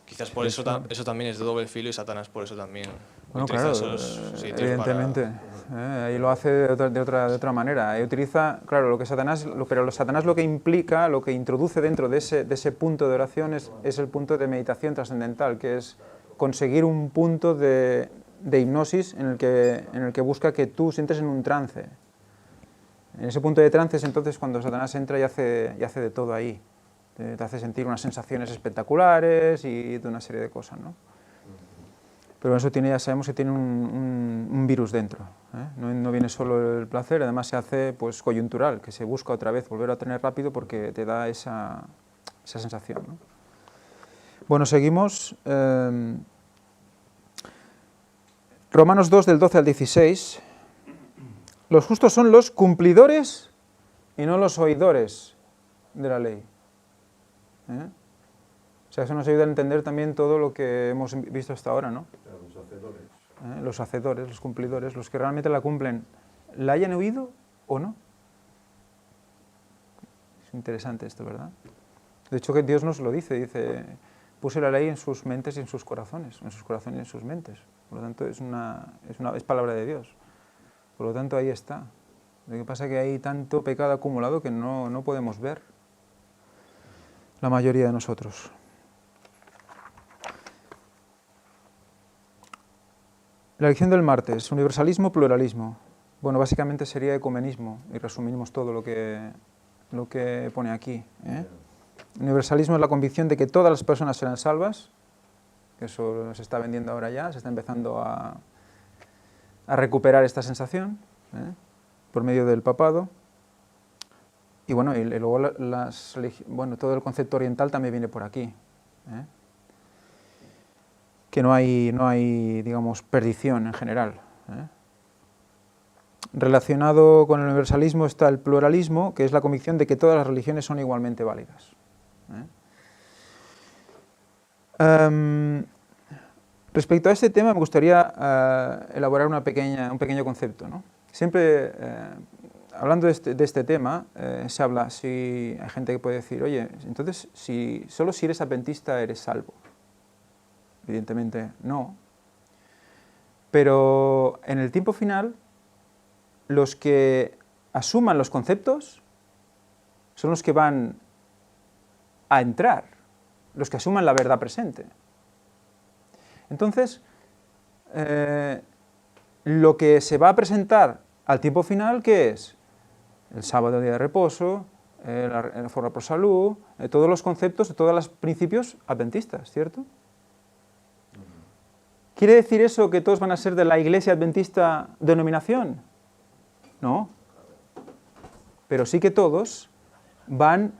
Quizás por eso también es de doble filo y Satanás por eso también Bueno, utiliza claro, esos sitios evidentemente. Ahí lo hace de otra manera. Ahí utiliza, claro, lo que Satanás, pero Satanás lo que implica, lo que introduce dentro de ese punto de oración es el punto de meditación trascendental, que es conseguir un punto de hipnosis en el que busca que tú entres en un trance. En ese punto de trance es entonces cuando Satanás entra y hace de todo ahí. Te hace sentir unas sensaciones espectaculares y de una serie de cosas, ¿no? Pero eso ya sabemos que tiene un virus dentro, ¿eh? No viene solo el placer, además se hace pues coyuntural, que se busca otra vez volver a tener rápido porque te da esa sensación, ¿no? Bueno, seguimos. Romanos 2, del 12 al 16. Los justos son los cumplidores y no los oidores de la ley. O sea, eso nos ayuda a entender también todo lo que hemos visto hasta ahora, ¿no? Los hacedores, los cumplidores, los que realmente la cumplen, ¿la hayan oído o no? Es interesante esto, ¿verdad? De hecho, que Dios nos lo dice, puse la ley en sus mentes y en sus corazones y en sus mentes. Por lo tanto, es palabra de Dios. Por lo tanto, ahí está. Lo que pasa es que hay tanto pecado acumulado que no podemos ver, la mayoría de nosotros. La lección del martes, universalismo, pluralismo. Bueno, básicamente sería ecumenismo, y resumimos todo lo que pone aquí, ¿eh? Universalismo es la convicción de que todas las personas serán salvas, que eso se está vendiendo ahora ya, se está empezando a recuperar esta sensación, ¿eh? Por medio del papado. Y bueno, y luego todo el concepto oriental también viene por aquí, ¿eh? Que no hay, digamos, perdición en general, ¿eh? Relacionado con el universalismo está el pluralismo, que es la convicción de que todas las religiones son igualmente válidas, ¿eh? Respecto a este tema me gustaría elaborar un pequeño concepto, ¿no? Siempre, hablando de este tema, se habla, si hay gente que puede decir, oye, entonces, solo si eres adventista eres salvo. Evidentemente no. Pero en el tiempo final, los que asuman los conceptos son los que van a entrar, los que asuman la verdad presente. Entonces, lo que se va a presentar al tiempo final, ¿qué es? El sábado, día de reposo, la reforma por salud, todos los conceptos, todos los principios adventistas, ¿cierto? ¿Quiere decir eso que todos van a ser de la Iglesia Adventista denominación? No. Pero sí que todos van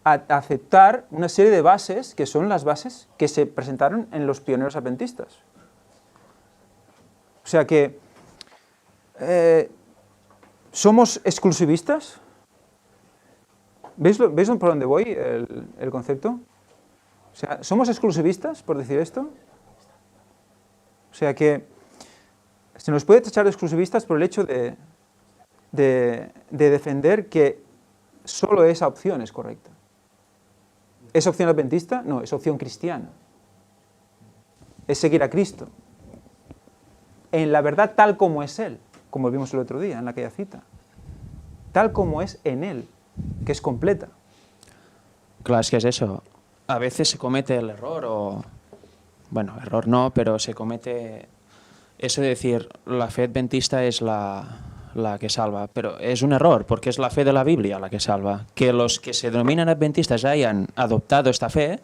a aceptar una serie de bases que son las bases que se presentaron en los pioneros adventistas. O sea que ¿somos exclusivistas? ¿Veis por dónde voy el concepto? O sea, ¿somos exclusivistas por decir esto? O sea que se nos puede tachar de exclusivistas por el hecho de defender que solo esa opción es correcta. ¿Es opción adventista? No, es opción cristiana. Es seguir a Cristo. En la verdad tal como es Él, como vimos el otro día en aquella cita. Tal como es en Él, que es completa. Claro, es que es eso. A veces se comete el error, o... Bueno, error no, pero se comete eso de decir la fe adventista es la que salva. Pero es un error, porque es la fe de la Biblia la que salva. Que los que se denominan adventistas hayan adoptado esta fe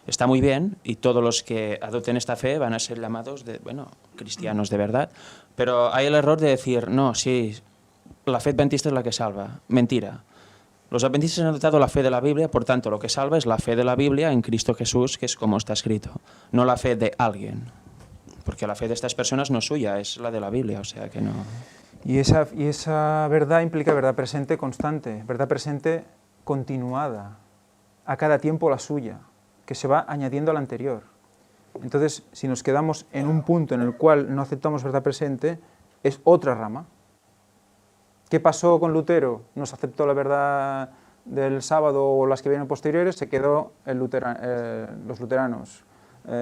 está muy bien, y todos los que adopten esta fe van a ser llamados, cristianos de verdad. Pero hay el error de decir, no, sí, la fe adventista es la que salva. Mentira. Los adventistas han adoptado la fe de la Biblia, por tanto, lo que salva es la fe de la Biblia en Cristo Jesús, que es como está escrito, no la fe de alguien. Porque la fe de estas personas no es suya, es la de la Biblia, o sea que no... Y esa verdad implica verdad presente constante, verdad presente continuada, a cada tiempo la suya, que se va añadiendo a la anterior. Entonces, si nos quedamos en un punto en el cual no aceptamos verdad presente, es otra rama. ¿Qué pasó con Lutero? Nos aceptó la verdad del sábado o las que vienen posteriores, se quedó los luteranos.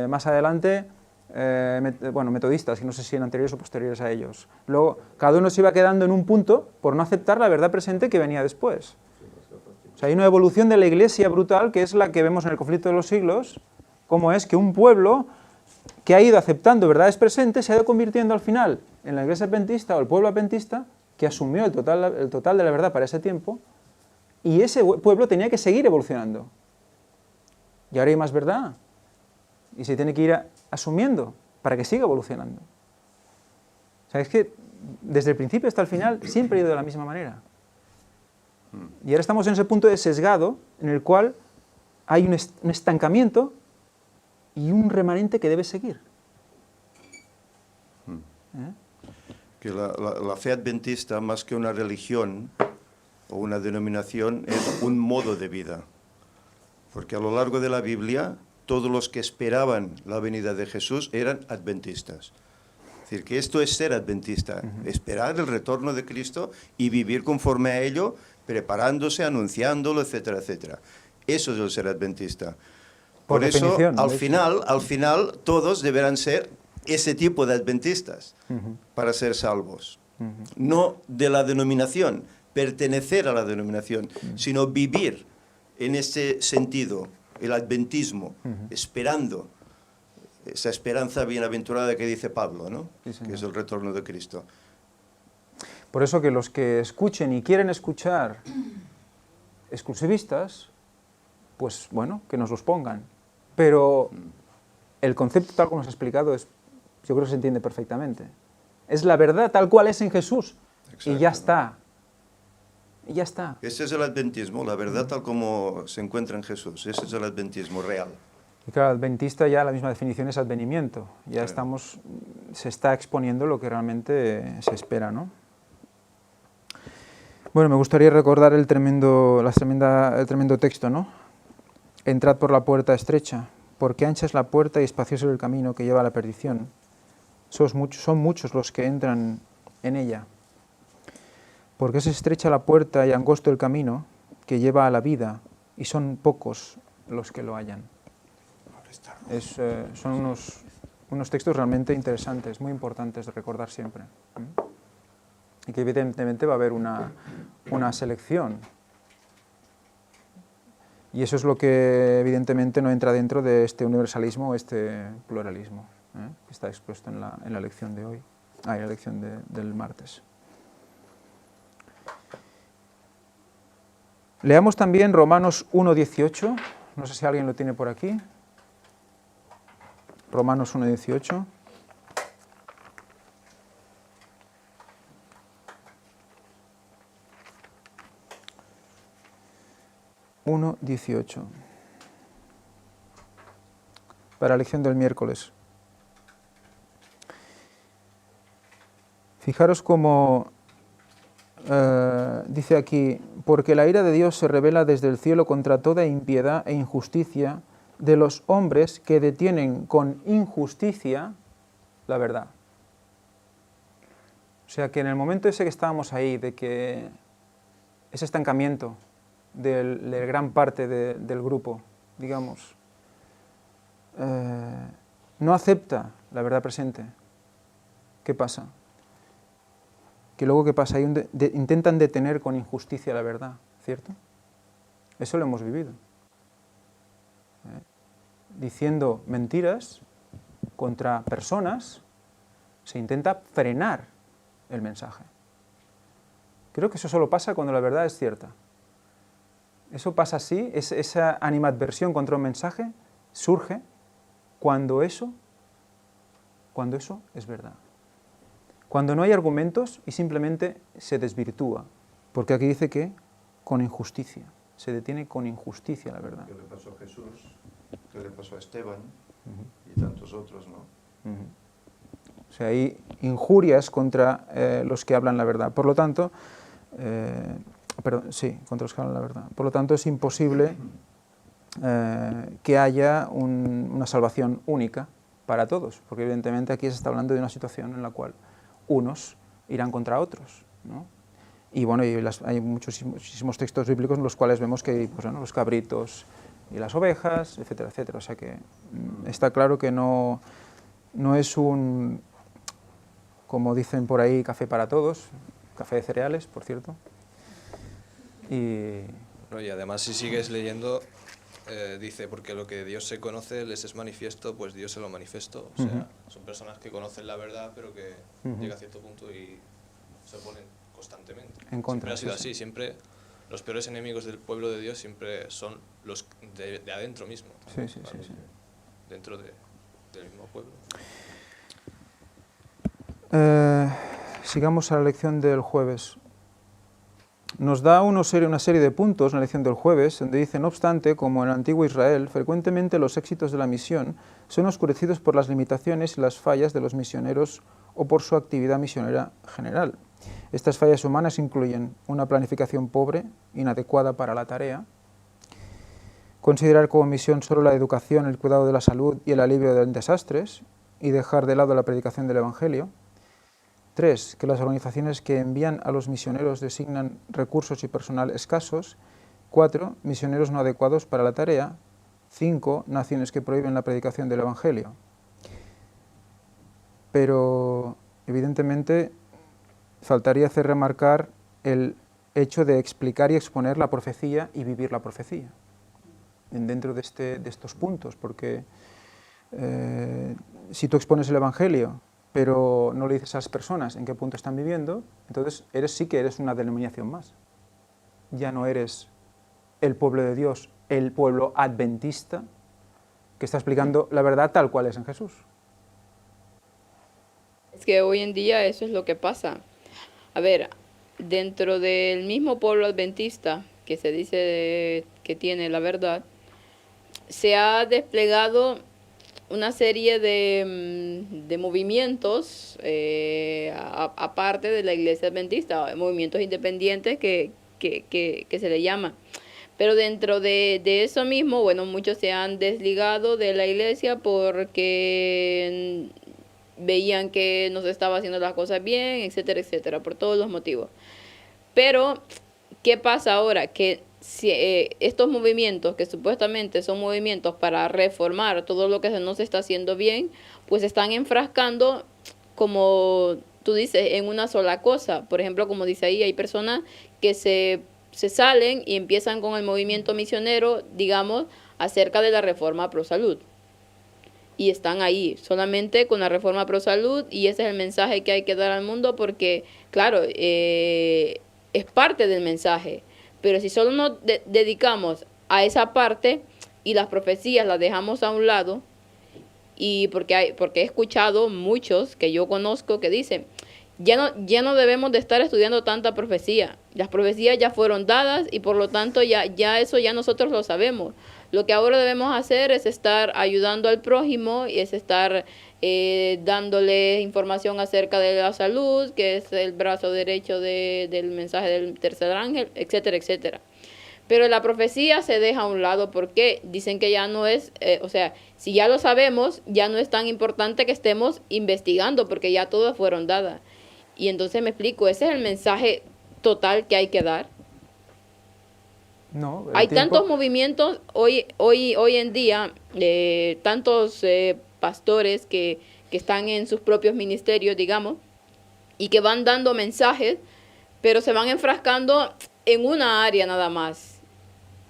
Más adelante, metodistas, que no sé si eran anteriores o posteriores a ellos. Luego, cada uno se iba quedando en un punto por no aceptar la verdad presente que venía después. O sea, hay una evolución de la Iglesia brutal, que es la que vemos en el conflicto de los siglos, como es que un pueblo que ha ido aceptando verdades presentes se ha ido convirtiendo al final en la Iglesia adventista o el pueblo adventista, que asumió el total de la verdad para ese tiempo, y ese pueblo tenía que seguir evolucionando. Y ahora hay más verdad, y se tiene que ir asumiendo para que siga evolucionando. O sea, es que desde el principio hasta el final siempre ha ido de la misma manera. Y ahora estamos en ese punto de sesgado en el cual hay un estancamiento y un remanente que debe seguir. Que la fe adventista, más que una religión o una denominación, es un modo de vida. Porque a lo largo de la Biblia, todos los que esperaban la venida de Jesús eran adventistas. Es decir, que esto es ser adventista, esperar el retorno de Cristo y vivir conforme a ello, preparándose, anunciándolo, etcétera, etcétera. Eso es el ser adventista. Por eso, al final, todos deberán ser ese tipo de adventistas para ser salvos. No de la denominación, pertenecer a la denominación, sino vivir en ese sentido, el adventismo, esperando esa esperanza bienaventurada que dice Pablo, ¿no? Sí, que es el retorno de Cristo. Por eso que los que escuchen y quieren escuchar exclusivistas, pues bueno, que nos los pongan. Pero el concepto tal como nos ha explicado es, yo creo que se entiende perfectamente. Es la verdad tal cual es en Jesús. Exacto. Y ya está. Y ya está. Ese es el adventismo, la verdad tal como se encuentra en Jesús. Ese es el adventismo real. Y claro, adventista ya la misma definición es advenimiento. Ya se está exponiendo lo que realmente se espera, ¿no? Bueno, me gustaría recordar el tremendo texto, ¿no? Entrad por la puerta estrecha, porque ancha es la puerta y espacioso es el camino que lleva a la perdición. Son muchos los que entran en ella. Porque es estrecha la puerta y angosto el camino que lleva a la vida, y son pocos los que lo hallan. Son unos textos realmente interesantes, muy importantes de recordar siempre. Y que evidentemente va a haber una selección. Y eso es lo que evidentemente no entra dentro de este universalismo o este pluralismo, que está expuesto en la lección de hoy, en la lección del martes. Leamos también Romanos 1:18, no sé si alguien lo tiene por aquí. Romanos 1:18. Para la lección del miércoles. Fijaros cómo dice aquí, porque la ira de Dios se revela desde el cielo contra toda impiedad e injusticia de los hombres que detienen con injusticia la verdad. O sea que en el momento ese que estábamos ahí, de que ese estancamiento de gran parte del grupo, digamos, no acepta la verdad presente, ¿qué pasa? Que luego, ¿qué pasa? Intentan detener con injusticia la verdad, ¿cierto? Eso lo hemos vivido. Diciendo mentiras contra personas, se intenta frenar el mensaje. Creo que eso solo pasa cuando la verdad es cierta. Eso pasa así, esa animadversión contra un mensaje surge cuando eso es verdad. Cuando no hay argumentos y simplemente se desvirtúa. Porque aquí dice que con injusticia, se detiene con injusticia la verdad. ¿Qué le pasó a Jesús? ¿Qué le pasó a Esteban? Y tantos otros, ¿no? O sea, hay injurias contra los que hablan la verdad. Por lo tanto, contra los que hablan la verdad. Por lo tanto, es imposible que haya una salvación única para todos, porque evidentemente aquí se está hablando de una situación en la cual unos irán contra otros, ¿no? Y bueno, hay muchísimos textos bíblicos en los cuales vemos que pues, bueno, los cabritos y las ovejas, etcétera, etcétera. O sea que está claro que no es un, como dicen por ahí, café para todos, café de cereales, por cierto. Y además, si sigues leyendo, dice, porque lo que Dios se conoce les es manifiesto, pues Dios se lo manifestó. O sea, son personas que conocen la verdad, pero que llega a cierto punto y se oponen constantemente. En contra, siempre ha sido sí. así, siempre los peores enemigos del pueblo de Dios siempre son los de adentro mismo. Sí. Dentro del mismo pueblo. Sigamos a la lección del jueves. Nos da una serie de puntos en la lección del jueves, donde dice, no obstante, como en el antiguo Israel, frecuentemente los éxitos de la misión son oscurecidos por las limitaciones y las fallas de los misioneros o por su actividad misionera general. Estas fallas humanas incluyen una planificación pobre, inadecuada para la tarea, considerar como misión solo la educación, el cuidado de la salud y el alivio de desastres, y dejar de lado la predicación del Evangelio. 3. Que las organizaciones que envían a los misioneros designan recursos y personal escasos. 4. Misioneros no adecuados para la tarea. 5. Naciones que prohíben la predicación del Evangelio. Pero, evidentemente, faltaría hacer remarcar el hecho de explicar y exponer la profecía y vivir la profecía dentro de estos puntos, porque si tú expones el Evangelio pero no le dices a las personas en qué punto están viviendo, entonces sí que eres una denominación más. Ya no eres el pueblo de Dios, el pueblo adventista, que está explicando la verdad tal cual es en Jesús. Es que hoy en día eso es lo que pasa. A ver, dentro del mismo pueblo adventista, que se dice que tiene la verdad, se ha desplegado una serie de movimientos, aparte de la iglesia adventista, movimientos independientes que se le llama. Pero dentro de eso mismo, bueno, muchos se han desligado de la iglesia porque veían que no se estaba haciendo las cosas bien, etcétera, etcétera, por todos los motivos. Pero, ¿qué pasa ahora? Que si, estos movimientos, que supuestamente son movimientos para reformar todo lo que no se está haciendo bien, pues están enfrascando, como tú dices, en una sola cosa. Por ejemplo, como dice ahí, hay personas que se salen y empiezan con el movimiento misionero, digamos, acerca de la reforma pro salud. Y están ahí, solamente con la reforma pro salud, y ese es el mensaje que hay que dar al mundo, porque, claro, es parte del mensaje. Pero si solo nos dedicamos a esa parte y las profecías las dejamos a un lado, y porque he escuchado muchos que yo conozco que dicen, ya no debemos de estar estudiando tanta profecía. Las profecías ya fueron dadas y por lo tanto ya eso ya nosotros lo sabemos. Lo que ahora debemos hacer es estar ayudando al prójimo y es estar dándole información acerca de la salud, que es el brazo derecho del mensaje del tercer ángel, etcétera, etcétera. Pero la profecía se deja a un lado porque dicen que ya no es, si ya lo sabemos, ya no es tan importante que estemos investigando porque ya todas fueron dadas. Y entonces me explico, ese es el mensaje total que hay que dar. No, el Hay tiempo- tantos movimientos hoy en día, tantos pastores que están en sus propios ministerios, digamos, y que van dando mensajes, pero se van enfrascando en una área nada más.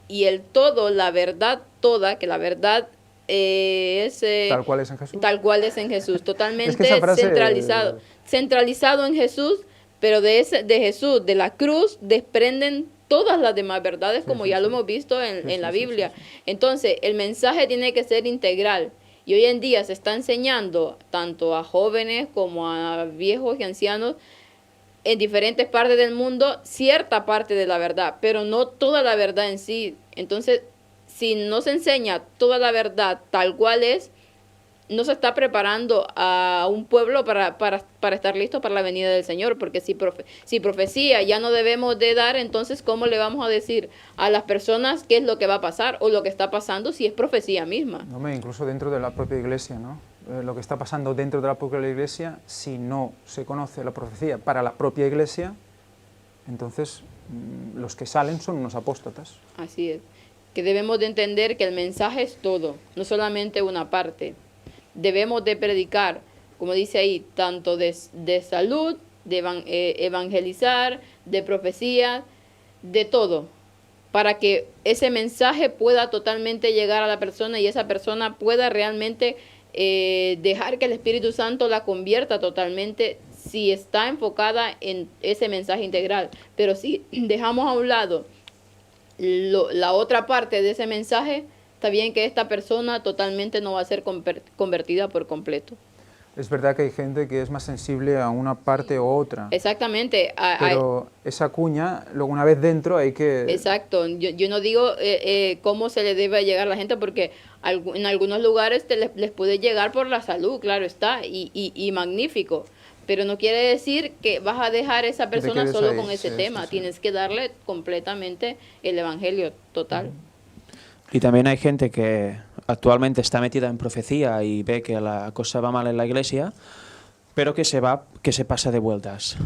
Y el todo, la verdad toda, que la verdad es... tal cual es en Jesús. Tal cual es en Jesús, totalmente Es que esa frase- centralizado. Centralizado en Jesús, pero de Jesús, de la cruz, desprenden todas las demás verdades, como ya lo hemos visto en la Biblia. Entonces, el mensaje tiene que ser integral. Y hoy en día se está enseñando tanto a jóvenes como a viejos y ancianos en diferentes partes del mundo cierta parte de la verdad, pero no toda la verdad en sí. Entonces, si no se enseña toda la verdad tal cual es, no se está preparando a un pueblo para estar listo para la venida del Señor, porque si profecía ya no debemos de dar, entonces ¿cómo le vamos a decir a las personas qué es lo que va a pasar o lo que está pasando si es profecía misma? Hombre, incluso dentro de la propia iglesia, ¿no? Lo que está pasando dentro de la propia iglesia, si no se conoce la profecía para la propia iglesia, entonces los que salen son unos apóstatas. Así es, que debemos de entender que el mensaje es todo, no solamente una parte. Debemos de predicar, como dice ahí, tanto de salud, de evangelizar, de profecía, de todo, para que ese mensaje pueda totalmente llegar a la persona y esa persona pueda realmente dejar que el Espíritu Santo la convierta totalmente si está enfocada en ese mensaje integral. Pero si dejamos a un lado la otra parte de ese mensaje, está bien que esta persona totalmente no va a ser convertida por completo. Es verdad que hay gente que es más sensible a una parte u otra, Exactamente. pero esa cuña, luego una vez dentro hay que... Exacto. Yo no digo cómo se le debe llegar a la gente, porque en algunos lugares les puede llegar por la salud, claro está, y magnífico. Pero no quiere decir que vas a dejar a esa persona quedes solo ahí, con ese sí, tema. sí, sí. Tienes que darle completamente el evangelio total. Y también hay gente que actualmente está metida en profecía y ve que la cosa va mal en la iglesia, pero que se pasa de vueltas.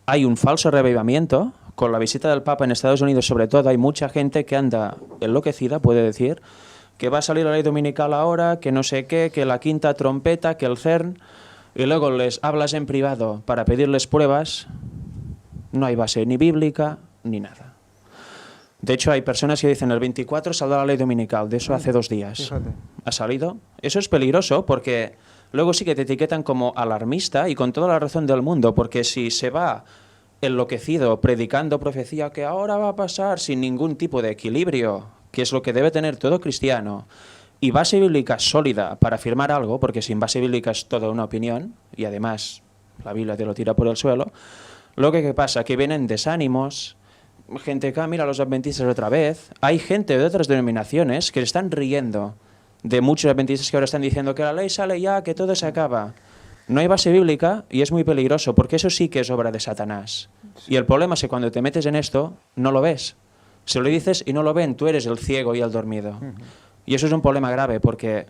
Hay un falso reavivamiento. Con la visita del Papa en Estados Unidos, sobre todo, hay mucha gente que anda enloquecida, puede decir, que va a salir la ley dominical ahora, que no sé qué, que la quinta trompeta, que el CERN, y luego les hablas en privado para pedirles pruebas. No hay base ni bíblica ni nada. De hecho, hay personas que dicen el 24 saldrá la ley dominical, de eso hace 2 días. Fíjate. ¿Ha salido? Eso es peligroso porque luego sí que te etiquetan como alarmista y con toda la razón del mundo, porque si se va enloquecido predicando profecía que ahora va a pasar sin ningún tipo de equilibrio, que es lo que debe tener todo cristiano, y base bíblica sólida para afirmar algo, porque sin base bíblica es toda una opinión, y además la Biblia te lo tira por el suelo, lo que pasa que vienen desánimos, gente que mira a los adventistas otra vez, hay gente de otras denominaciones que están riendo de muchos adventistas que ahora están diciendo que la ley sale ya, que todo se acaba. No hay base bíblica y es muy peligroso, porque eso sí que es obra de Satanás. Y el problema es que cuando te metes en esto, no lo ves. Se lo dices y no lo ven, tú eres el ciego y el dormido. Y eso es un problema grave, porque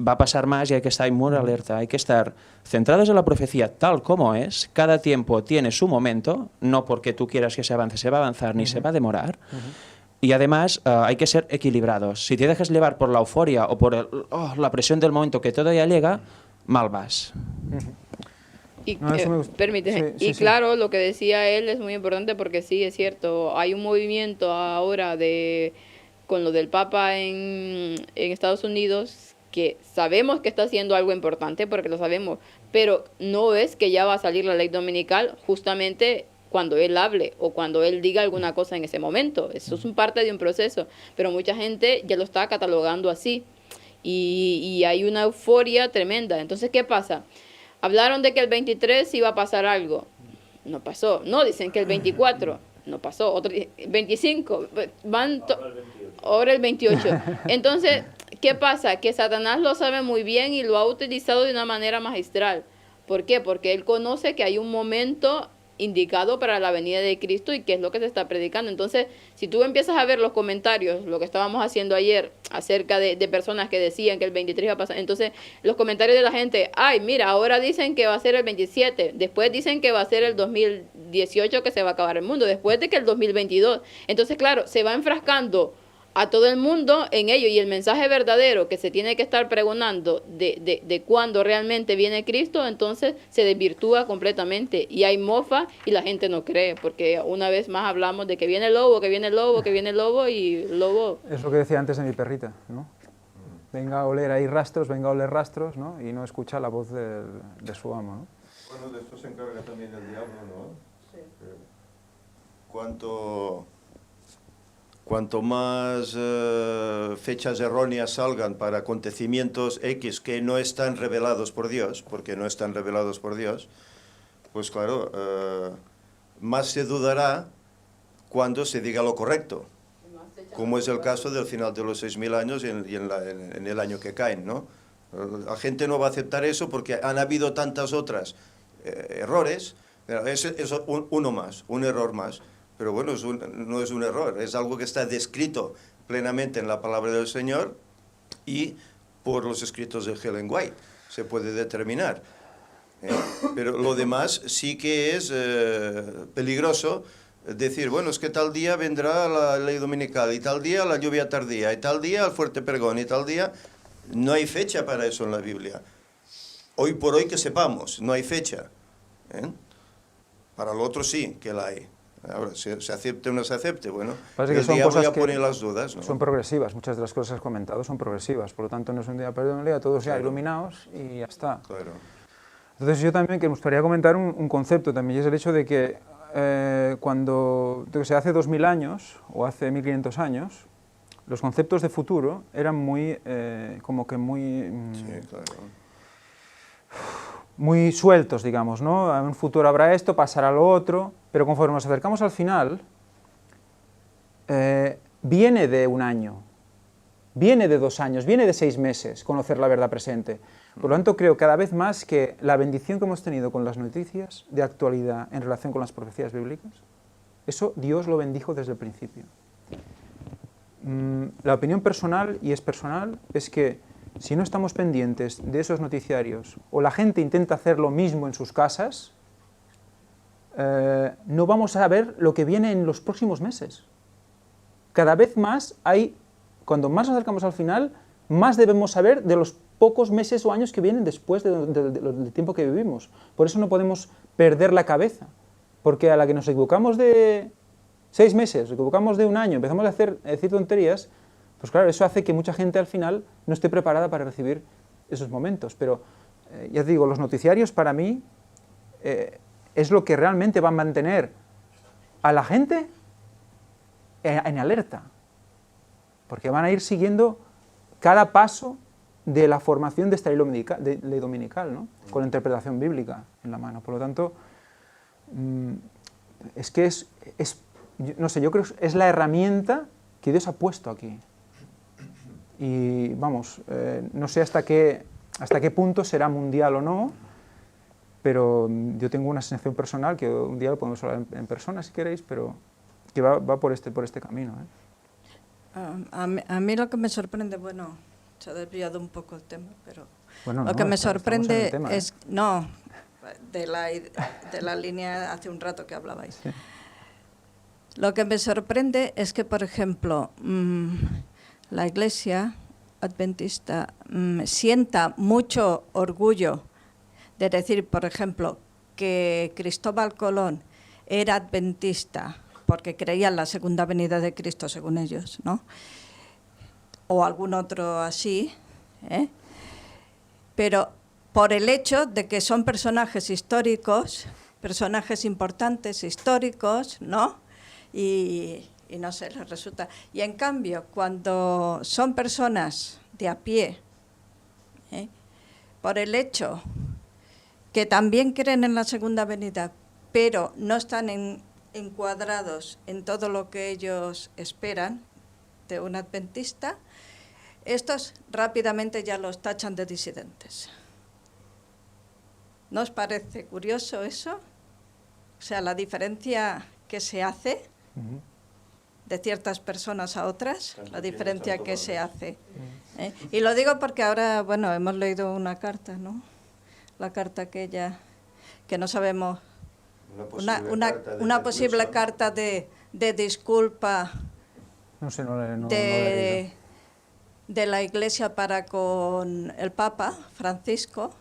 va a pasar más y hay que estar muy alerta, hay que estar centrados en la profecía tal como es. Cada tiempo tiene su momento, no porque tú quieras que se avance, se va a avanzar ni se va a demorar. Y además hay que ser equilibrados. Si te dejas llevar por la euforia o por la presión del momento que todo ya llega, mal vas. Y, No, eso me gusta. permíteme. Sí, sí, Y sí. claro, lo que decía él es muy importante, porque sí, es cierto, hay un movimiento ahora con lo del Papa en Estados Unidos, que sabemos que está haciendo algo importante, porque lo sabemos, pero no es que ya va a salir la ley dominical justamente cuando él hable o cuando él diga alguna cosa en ese momento. Eso es parte de un proceso, pero mucha gente ya lo está catalogando así, y hay una euforia tremenda. Entonces, ¿qué pasa? Hablaron de que el 23 iba a pasar algo. No pasó. No, dicen que el 24. No pasó. Otro 25. Ahora el 28. Entonces, ¿qué pasa? Que Satanás lo sabe muy bien y lo ha utilizado de una manera magistral. ¿Por qué? Porque él conoce que hay un momento indicado para la venida de Cristo y que es lo que se está predicando. Entonces, si tú empiezas a ver los comentarios, lo que estábamos haciendo ayer acerca de personas que decían que el 23 iba a pasar, entonces los comentarios de la gente, ay, mira, ahora dicen que va a ser el 27, después dicen que va a ser el 2019, 2018 que se va a acabar el mundo, después de que el 2022. Entonces, claro, se va enfrascando a todo el mundo en ello, y el mensaje verdadero que se tiene que estar pregonando de cuándo realmente viene Cristo, entonces se desvirtúa completamente y hay mofa y la gente no cree, porque una vez más hablamos de que viene el lobo, que viene el lobo, que viene el lobo, y el lobo... Es lo que decía antes de mi perrita, ¿no? Venga a oler ahí rastros, venga a oler rastros, ¿no? Y no escucha la voz de su amo, ¿no? Bueno, de esto se encarga también el diablo, ¿no? Sí. Cuanto más fechas erróneas salgan para acontecimientos X que no están revelados por Dios, porque no están revelados por Dios, pues claro, más se dudará cuando se diga lo correcto, como es el caso del final de los 6.000 años y en el año que caen, ¿no? La gente no va a aceptar eso porque han habido tantas otras errores, pero es uno más, un error más. Pero bueno, no es un error, es algo que está descrito plenamente en la palabra del Señor y por los escritos de Ellen White se puede determinar. Pero lo demás sí que es peligroso decir, bueno, es que tal día vendrá la ley dominical y tal día la lluvia tardía y tal día el fuerte pregón y tal día... No hay fecha para eso en la Biblia. Hoy por hoy que sepamos, no hay fecha. Para lo otro sí que la hay. Ahora, se acepte o no se acepte, bueno, Parece que el son diablo cosas ya que pone las dudas, ¿no? son progresivas, muchas de las cosas que has comentado son progresivas, por lo tanto no es un día perdido, un día, todos ya Claro. iluminados y ya está. Claro. Entonces yo también que me gustaría comentar un concepto también, y es el hecho de que cuando hace 2000 años o hace 1500 años, los conceptos de futuro eran muy, como que muy... Sí, claro. muy sueltos, digamos, ¿no? En un futuro habrá esto, pasará lo otro, pero conforme nos acercamos al final, viene de un año, viene de 2 años, viene de 6 meses conocer la verdad presente. Por lo tanto, creo cada vez más que la bendición que hemos tenido con las noticias de actualidad en relación con las profecías bíblicas, eso Dios lo bendijo desde el principio. La opinión personal, y es personal, es que si no estamos pendientes de esos noticiarios, o la gente intenta hacer lo mismo en sus casas, no vamos a ver lo que viene en los próximos meses. Cada vez más cuando más nos acercamos al final, más debemos saber de los pocos meses o años que vienen después del tiempo que vivimos. Por eso no podemos perder la cabeza, porque a la que nos equivocamos de 6 meses, nos equivocamos de un año, empezamos a decir tonterías, pues claro, eso hace que mucha gente al final no esté preparada para recibir esos momentos. Pero, ya te digo, los noticiarios para mí es lo que realmente va a mantener a la gente en alerta, porque van a ir siguiendo cada paso de la formación de esta ley dominical, ¿no? Con la interpretación bíblica en la mano. Por lo tanto, es que no sé, yo creo que es la herramienta que Dios ha puesto aquí. Y vamos, no sé hasta qué punto será mundial o no, pero yo tengo una sensación personal, que un día lo podemos hablar en persona si queréis, pero que va por este camino. A mí lo que me sorprende, bueno, se ha desviado un poco el tema, pero Bueno, lo que me sorprende estamos en el tema, es, no, de la línea hace un rato que hablabais. Sí. Lo que me sorprende es que, por ejemplo, la Iglesia Adventista sienta mucho orgullo de decir, por ejemplo, que Cristóbal Colón era adventista porque creía en la segunda venida de Cristo, según ellos, ¿no? O algún otro así, ¿eh? Pero por el hecho de que son personajes históricos, personajes importantes históricos, ¿no? Y no sé, les resulta. Y en cambio, cuando son personas de a pie, por el hecho que también creen en la segunda venida, pero no están encuadrados en todo lo que ellos esperan de un adventista, estos rápidamente ya los tachan de disidentes. ¿No os parece curioso eso? O sea, la diferencia que se hace de ciertas personas a otras, la diferencia que se hace. Y lo digo porque ahora, bueno, hemos leído una carta, ¿no? La carta aquella que no sabemos una posible carta de disculpa No sé, no la he de, leído. de la Iglesia para con el Papa Francisco,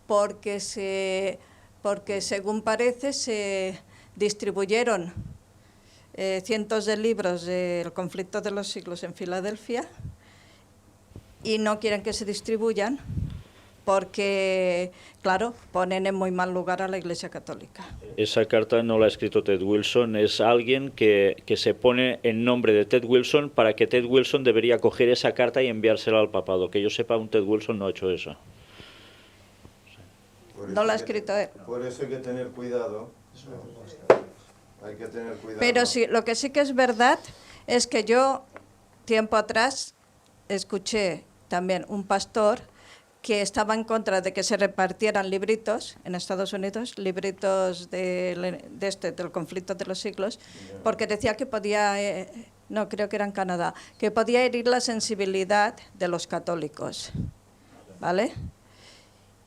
porque según parece se distribuyeron cientos de libros del conflicto de los siglos en Filadelfia y no quieren que se distribuyan porque, claro, ponen en muy mal lugar a la Iglesia Católica. Esa carta no la ha escrito Ted Wilson, es alguien que se pone en nombre de Ted Wilson para que Ted Wilson debería coger esa carta y enviársela al papado. Que yo sepa, un Ted Wilson no ha hecho eso. No la ha escrito él. Por eso hay que tener cuidado. Hay que tener cuidado. Pero sí, lo que sí que es verdad es que yo, tiempo atrás, escuché también un pastor que estaba en contra de que se repartieran libritos en Estados Unidos, libritos del conflicto de los siglos, porque decía que podía, no, creo que era en Canadá, que podía herir la sensibilidad de los católicos, ¿vale?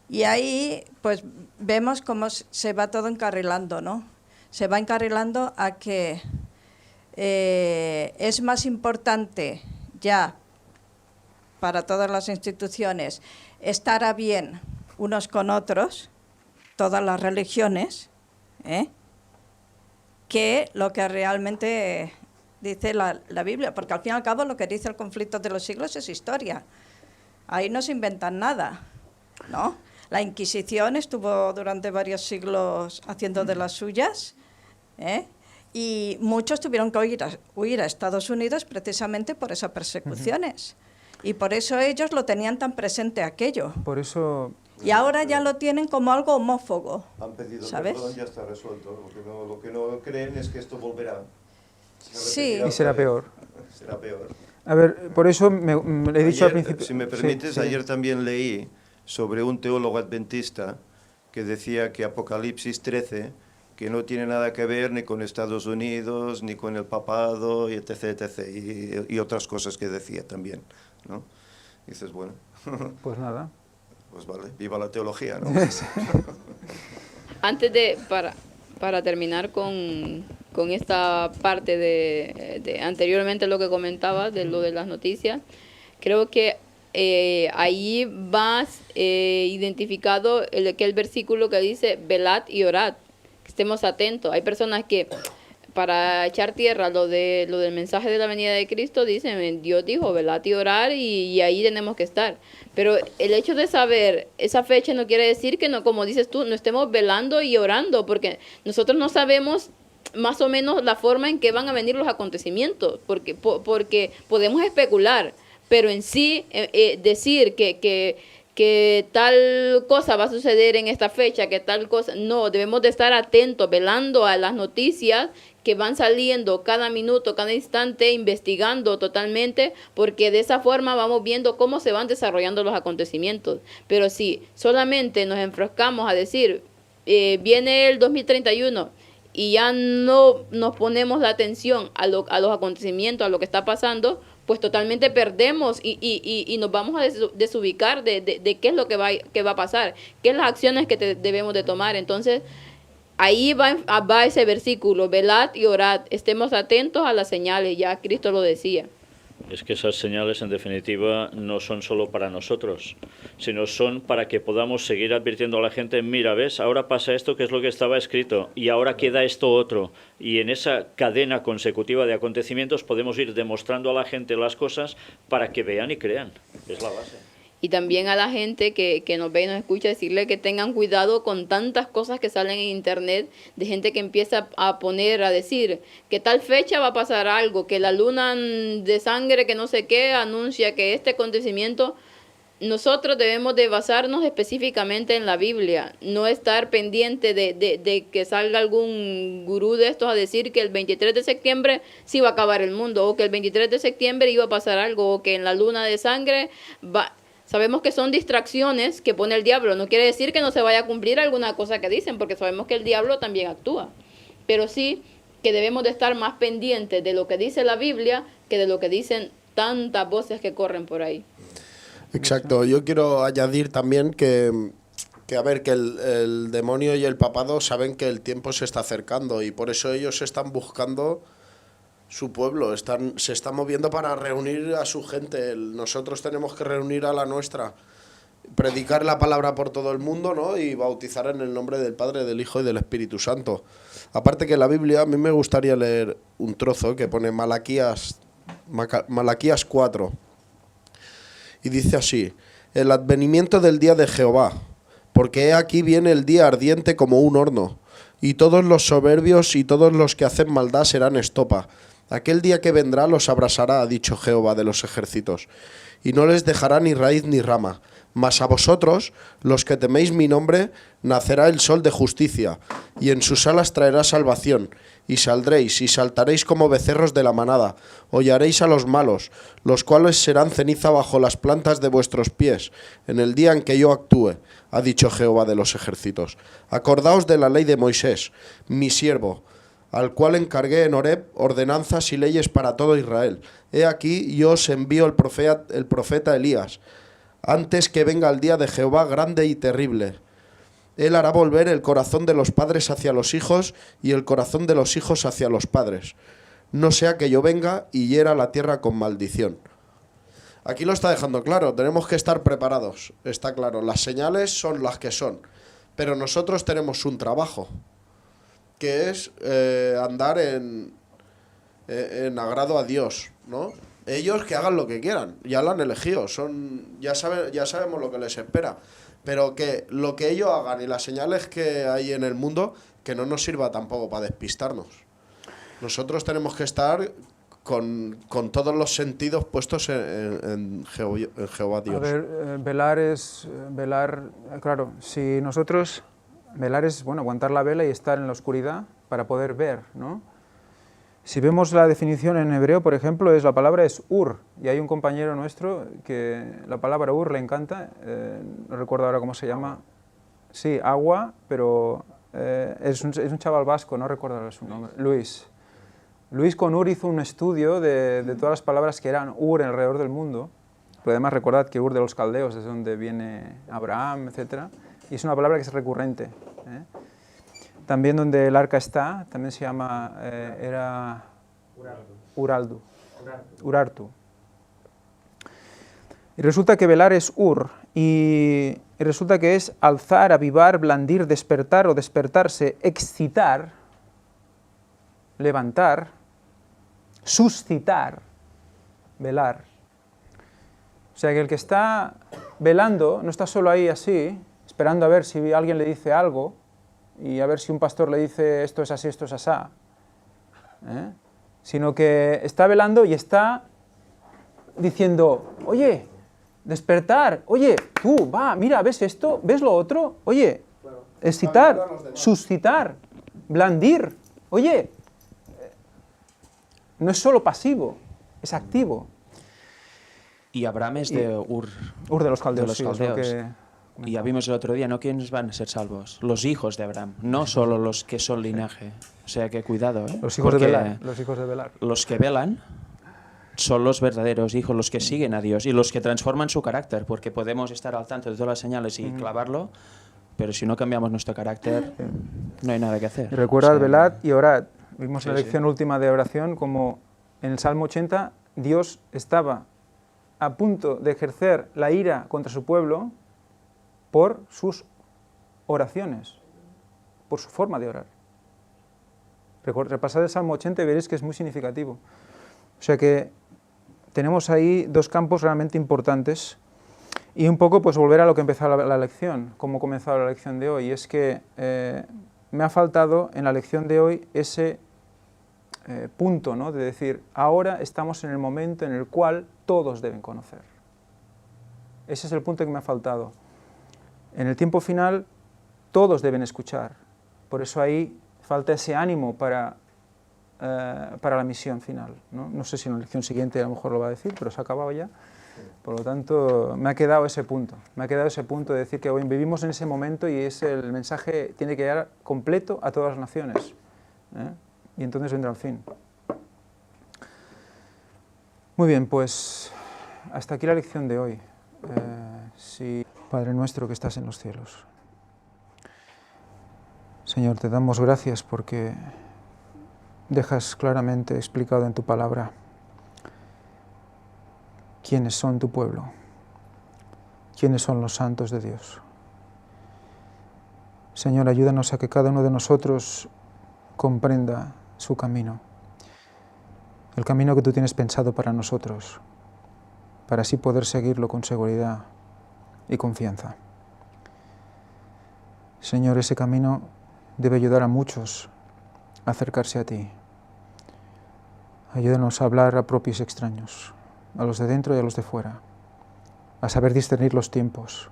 Y ahí, pues, vemos cómo se va todo encarrilando, ¿no? Se va encarrilando a que es más importante ya para todas las instituciones estar a bien unos con otros, todas las religiones, que lo que realmente dice la Biblia, porque al fin y al cabo lo que dice el conflicto de los siglos es historia. Ahí no se inventan nada, ¿no? La Inquisición estuvo durante varios siglos haciendo de las suyas, y muchos tuvieron que huir a Estados Unidos precisamente por esas persecuciones. Y por eso ellos lo tenían tan presente aquello. Por eso... Y ahora ya lo tienen como algo homófobo. Han pedido ¿sabes? perdón, ya está resuelto. Lo que no creen es que esto volverá. Sí. Y será peor. Será peor. A ver, por eso me he dicho al principio... Si me permites, Sí, sí. ayer también leí sobre un teólogo adventista que decía que Apocalipsis 13, que no tiene nada que ver ni con Estados Unidos, ni con el papado, y etc., etc., y otras cosas que decía también, ¿no? Y dices, bueno, Pues nada. pues vale, viva la teología, ¿no? Antes de, para terminar con esta parte de anteriormente lo que comentaba, de lo de las noticias, creo que ahí vas identificado el versículo que dice, velad y orad, que estemos atentos. Hay personas que para echar tierra lo del mensaje de la venida de Cristo dicen, Dios dijo, velad y orar, y ahí tenemos que estar. Pero el hecho de saber esa fecha no quiere decir que no, como dices tú, no estemos velando y orando, porque nosotros no sabemos más o menos la forma en que van a venir los acontecimientos, porque podemos especular, pero en sí decir que tal cosa va a suceder en esta fecha, que tal cosa, no, debemos de estar atentos, velando a las noticias que van saliendo cada minuto, cada instante, investigando totalmente, porque de esa forma vamos viendo cómo se van desarrollando los acontecimientos. Pero si solamente nos enfrascamos a decir, viene el 2031, y ya no nos ponemos la atención a los acontecimientos, a lo que está pasando, pues totalmente perdemos y nos vamos a desubicar de qué es lo que va a pasar, qué es las acciones que debemos de tomar. Entonces, ahí va ese versículo, velad y orad, estemos atentos a las señales, ya Cristo lo decía. Es que esas señales, en definitiva, no son solo para nosotros, sino son para que podamos seguir advirtiendo a la gente, mira, ves, ahora pasa esto que es lo que estaba escrito, y ahora queda esto otro. Y en esa cadena consecutiva de acontecimientos podemos ir demostrando a la gente las cosas para que vean y crean. Es la base. Y también a la gente que nos ve y nos escucha decirle que tengan cuidado con tantas cosas que salen en internet, de gente que empieza a decir que tal fecha va a pasar algo, que la luna de sangre que no sé qué anuncia que este acontecimiento. Nosotros debemos de basarnos específicamente en la Biblia, no estar pendiente de que salga algún gurú de estos a decir que el 23 de septiembre sí va a acabar el mundo, o que el 23 de septiembre iba a pasar algo, o que en la luna de sangre va... Sabemos que son distracciones que pone el diablo. No quiere decir que no se vaya a cumplir alguna cosa que dicen, porque sabemos que el diablo también actúa. Pero sí que debemos de estar más pendientes de lo que dice la Biblia que de lo que dicen tantas voces que corren por ahí. Exacto. Yo quiero añadir también que Que a ver, que el demonio y el papado saben que el tiempo se está acercando y por eso ellos están buscando su pueblo, se están moviendo para reunir a su gente. Nosotros tenemos que reunir a la nuestra, predicar la palabra por todo el mundo, ¿no? Y bautizar en el nombre del Padre, del Hijo y del Espíritu Santo. Aparte que en la Biblia, a mí me gustaría leer un trozo que pone Malaquías 4. Y dice así: el advenimiento del día de Jehová, porque he aquí viene el día ardiente como un horno, y todos los soberbios y todos los que hacen maldad serán estopa. Aquel día que vendrá los abrasará, ha dicho Jehová de los ejércitos, y no les dejará ni raíz ni rama. Mas a vosotros, los que teméis mi nombre, nacerá el sol de justicia, y en sus alas traerá salvación, y saldréis y saltaréis como becerros de la manada, hollaréis a los malos, los cuales serán ceniza bajo las plantas de vuestros pies, en el día en que yo actúe, ha dicho Jehová de los ejércitos. Acordaos de la ley de Moisés, mi siervo, al cual encargué en Horeb ordenanzas y leyes para todo Israel. He aquí yo os envío el profeta Elías, antes que venga el día de Jehová grande y terrible. Él hará volver el corazón de los padres hacia los hijos y el corazón de los hijos hacia los padres. No sea que yo venga y hiera la tierra con maldición. Aquí lo está dejando claro, tenemos que estar preparados, está claro. Las señales son las que son, pero nosotros tenemos un trabajo, que es andar en agrado a Dios, ¿no? Ellos que hagan lo que quieran, ya lo han elegido, ya sabemos lo que les espera, pero que lo que ellos hagan y las señales que hay en el mundo, que no nos sirva tampoco para despistarnos. Nosotros tenemos que estar con todos los sentidos puestos en Jehová Dios. A ver, velar, claro, si nosotros, velar es, bueno, aguantar la vela y estar en la oscuridad para poder ver, ¿no? Si vemos la definición en hebreo, por ejemplo, la palabra es ur, y hay un compañero nuestro que la palabra ur le encanta, no recuerdo ahora cómo se llama, sí, agua, pero es un chaval vasco, no recuerdo ahora su nombre, Luis. Luis con ur hizo un estudio de todas las palabras que eran ur alrededor del mundo, pero además recordad que ur de los caldeos es donde viene Abraham, etc., y es una palabra que es recurrente, ¿eh? También donde el arca está, también se llama, era Urartu. Y resulta que velar es ur, y resulta que es alzar, avivar, blandir, despertar o despertarse, excitar, levantar, suscitar, velar. O sea que el que está velando no está solo ahí así, esperando a ver si alguien le dice algo, y a ver si un pastor le dice esto es así, esto es asá, sino que está velando y está diciendo, oye, despertar, oye, tú, va, mira, ¿ves esto? ¿Ves lo otro? Oye, excitar, suscitar, blandir, oye, no es solo pasivo, es activo. Y Abraham es de Ur. Ur de los caldeos, de los caldeos. Y ya vimos el otro día, ¿no? ¿Quiénes van a ser salvos? Los hijos de Abraham, no solo los que son linaje. O sea que cuidado, ¿eh? Los hijos de velar. Los hijos de velar. Los que velan son los verdaderos hijos, los que siguen a Dios y los que transforman su carácter, porque podemos estar al tanto de todas las señales y clavarlo, pero si no cambiamos nuestro carácter, no hay nada que hacer. Y recuerda, velad y orad. Vimos en la lección última de oración como en el Salmo 80 Dios estaba a punto de ejercer la ira contra su pueblo por sus oraciones, por su forma de orar. Repasad el Salmo 80 y veréis que es muy significativo. O sea que tenemos ahí dos campos realmente importantes y un poco pues volver a lo que empezó la lección, cómo comenzó la lección de hoy. Y es que me ha faltado en la lección de hoy ese punto, ¿no? De decir, ahora estamos en el momento en el cual todos deben conocer. Ese es el punto que me ha faltado. En el tiempo final, todos deben escuchar. Por eso ahí falta ese ánimo para la misión final, ¿no? No sé si en la lección siguiente a lo mejor lo va a decir, pero se ha acabado ya. Por lo tanto, me ha quedado ese punto. Me ha quedado ese punto de decir que hoy vivimos en ese momento y el mensaje tiene que llegar completo a todas las naciones, ¿eh? Y entonces vendrá el fin. Muy bien, pues hasta aquí la lección de hoy. Padre nuestro que estás en los cielos, Señor, te damos gracias porque dejas claramente explicado en tu palabra quiénes son tu pueblo, quiénes son los santos de Dios. Señor, ayúdanos a que cada uno de nosotros comprenda su camino, el camino que tú tienes pensado para nosotros, para así poder seguirlo con seguridad y confianza. Señor, ese camino debe ayudar a muchos a acercarse a ti. Ayúdanos a hablar a propios y extraños, a los de dentro y a los de fuera, a saber discernir los tiempos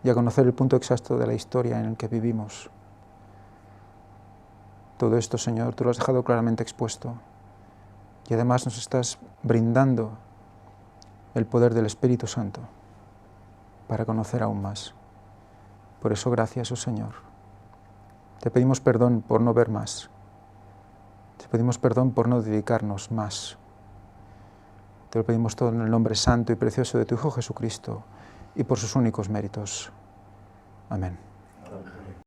y a conocer el punto exacto de la historia en el que vivimos. Todo esto, Señor, tú lo has dejado claramente expuesto y además nos estás brindando el poder del Espíritu Santo para conocer aún más. Por eso, gracias, oh Señor. Te pedimos perdón por no ver más. Te pedimos perdón por no dedicarnos más. Te lo pedimos todo en el nombre santo y precioso de tu Hijo Jesucristo y por sus únicos méritos. Amén.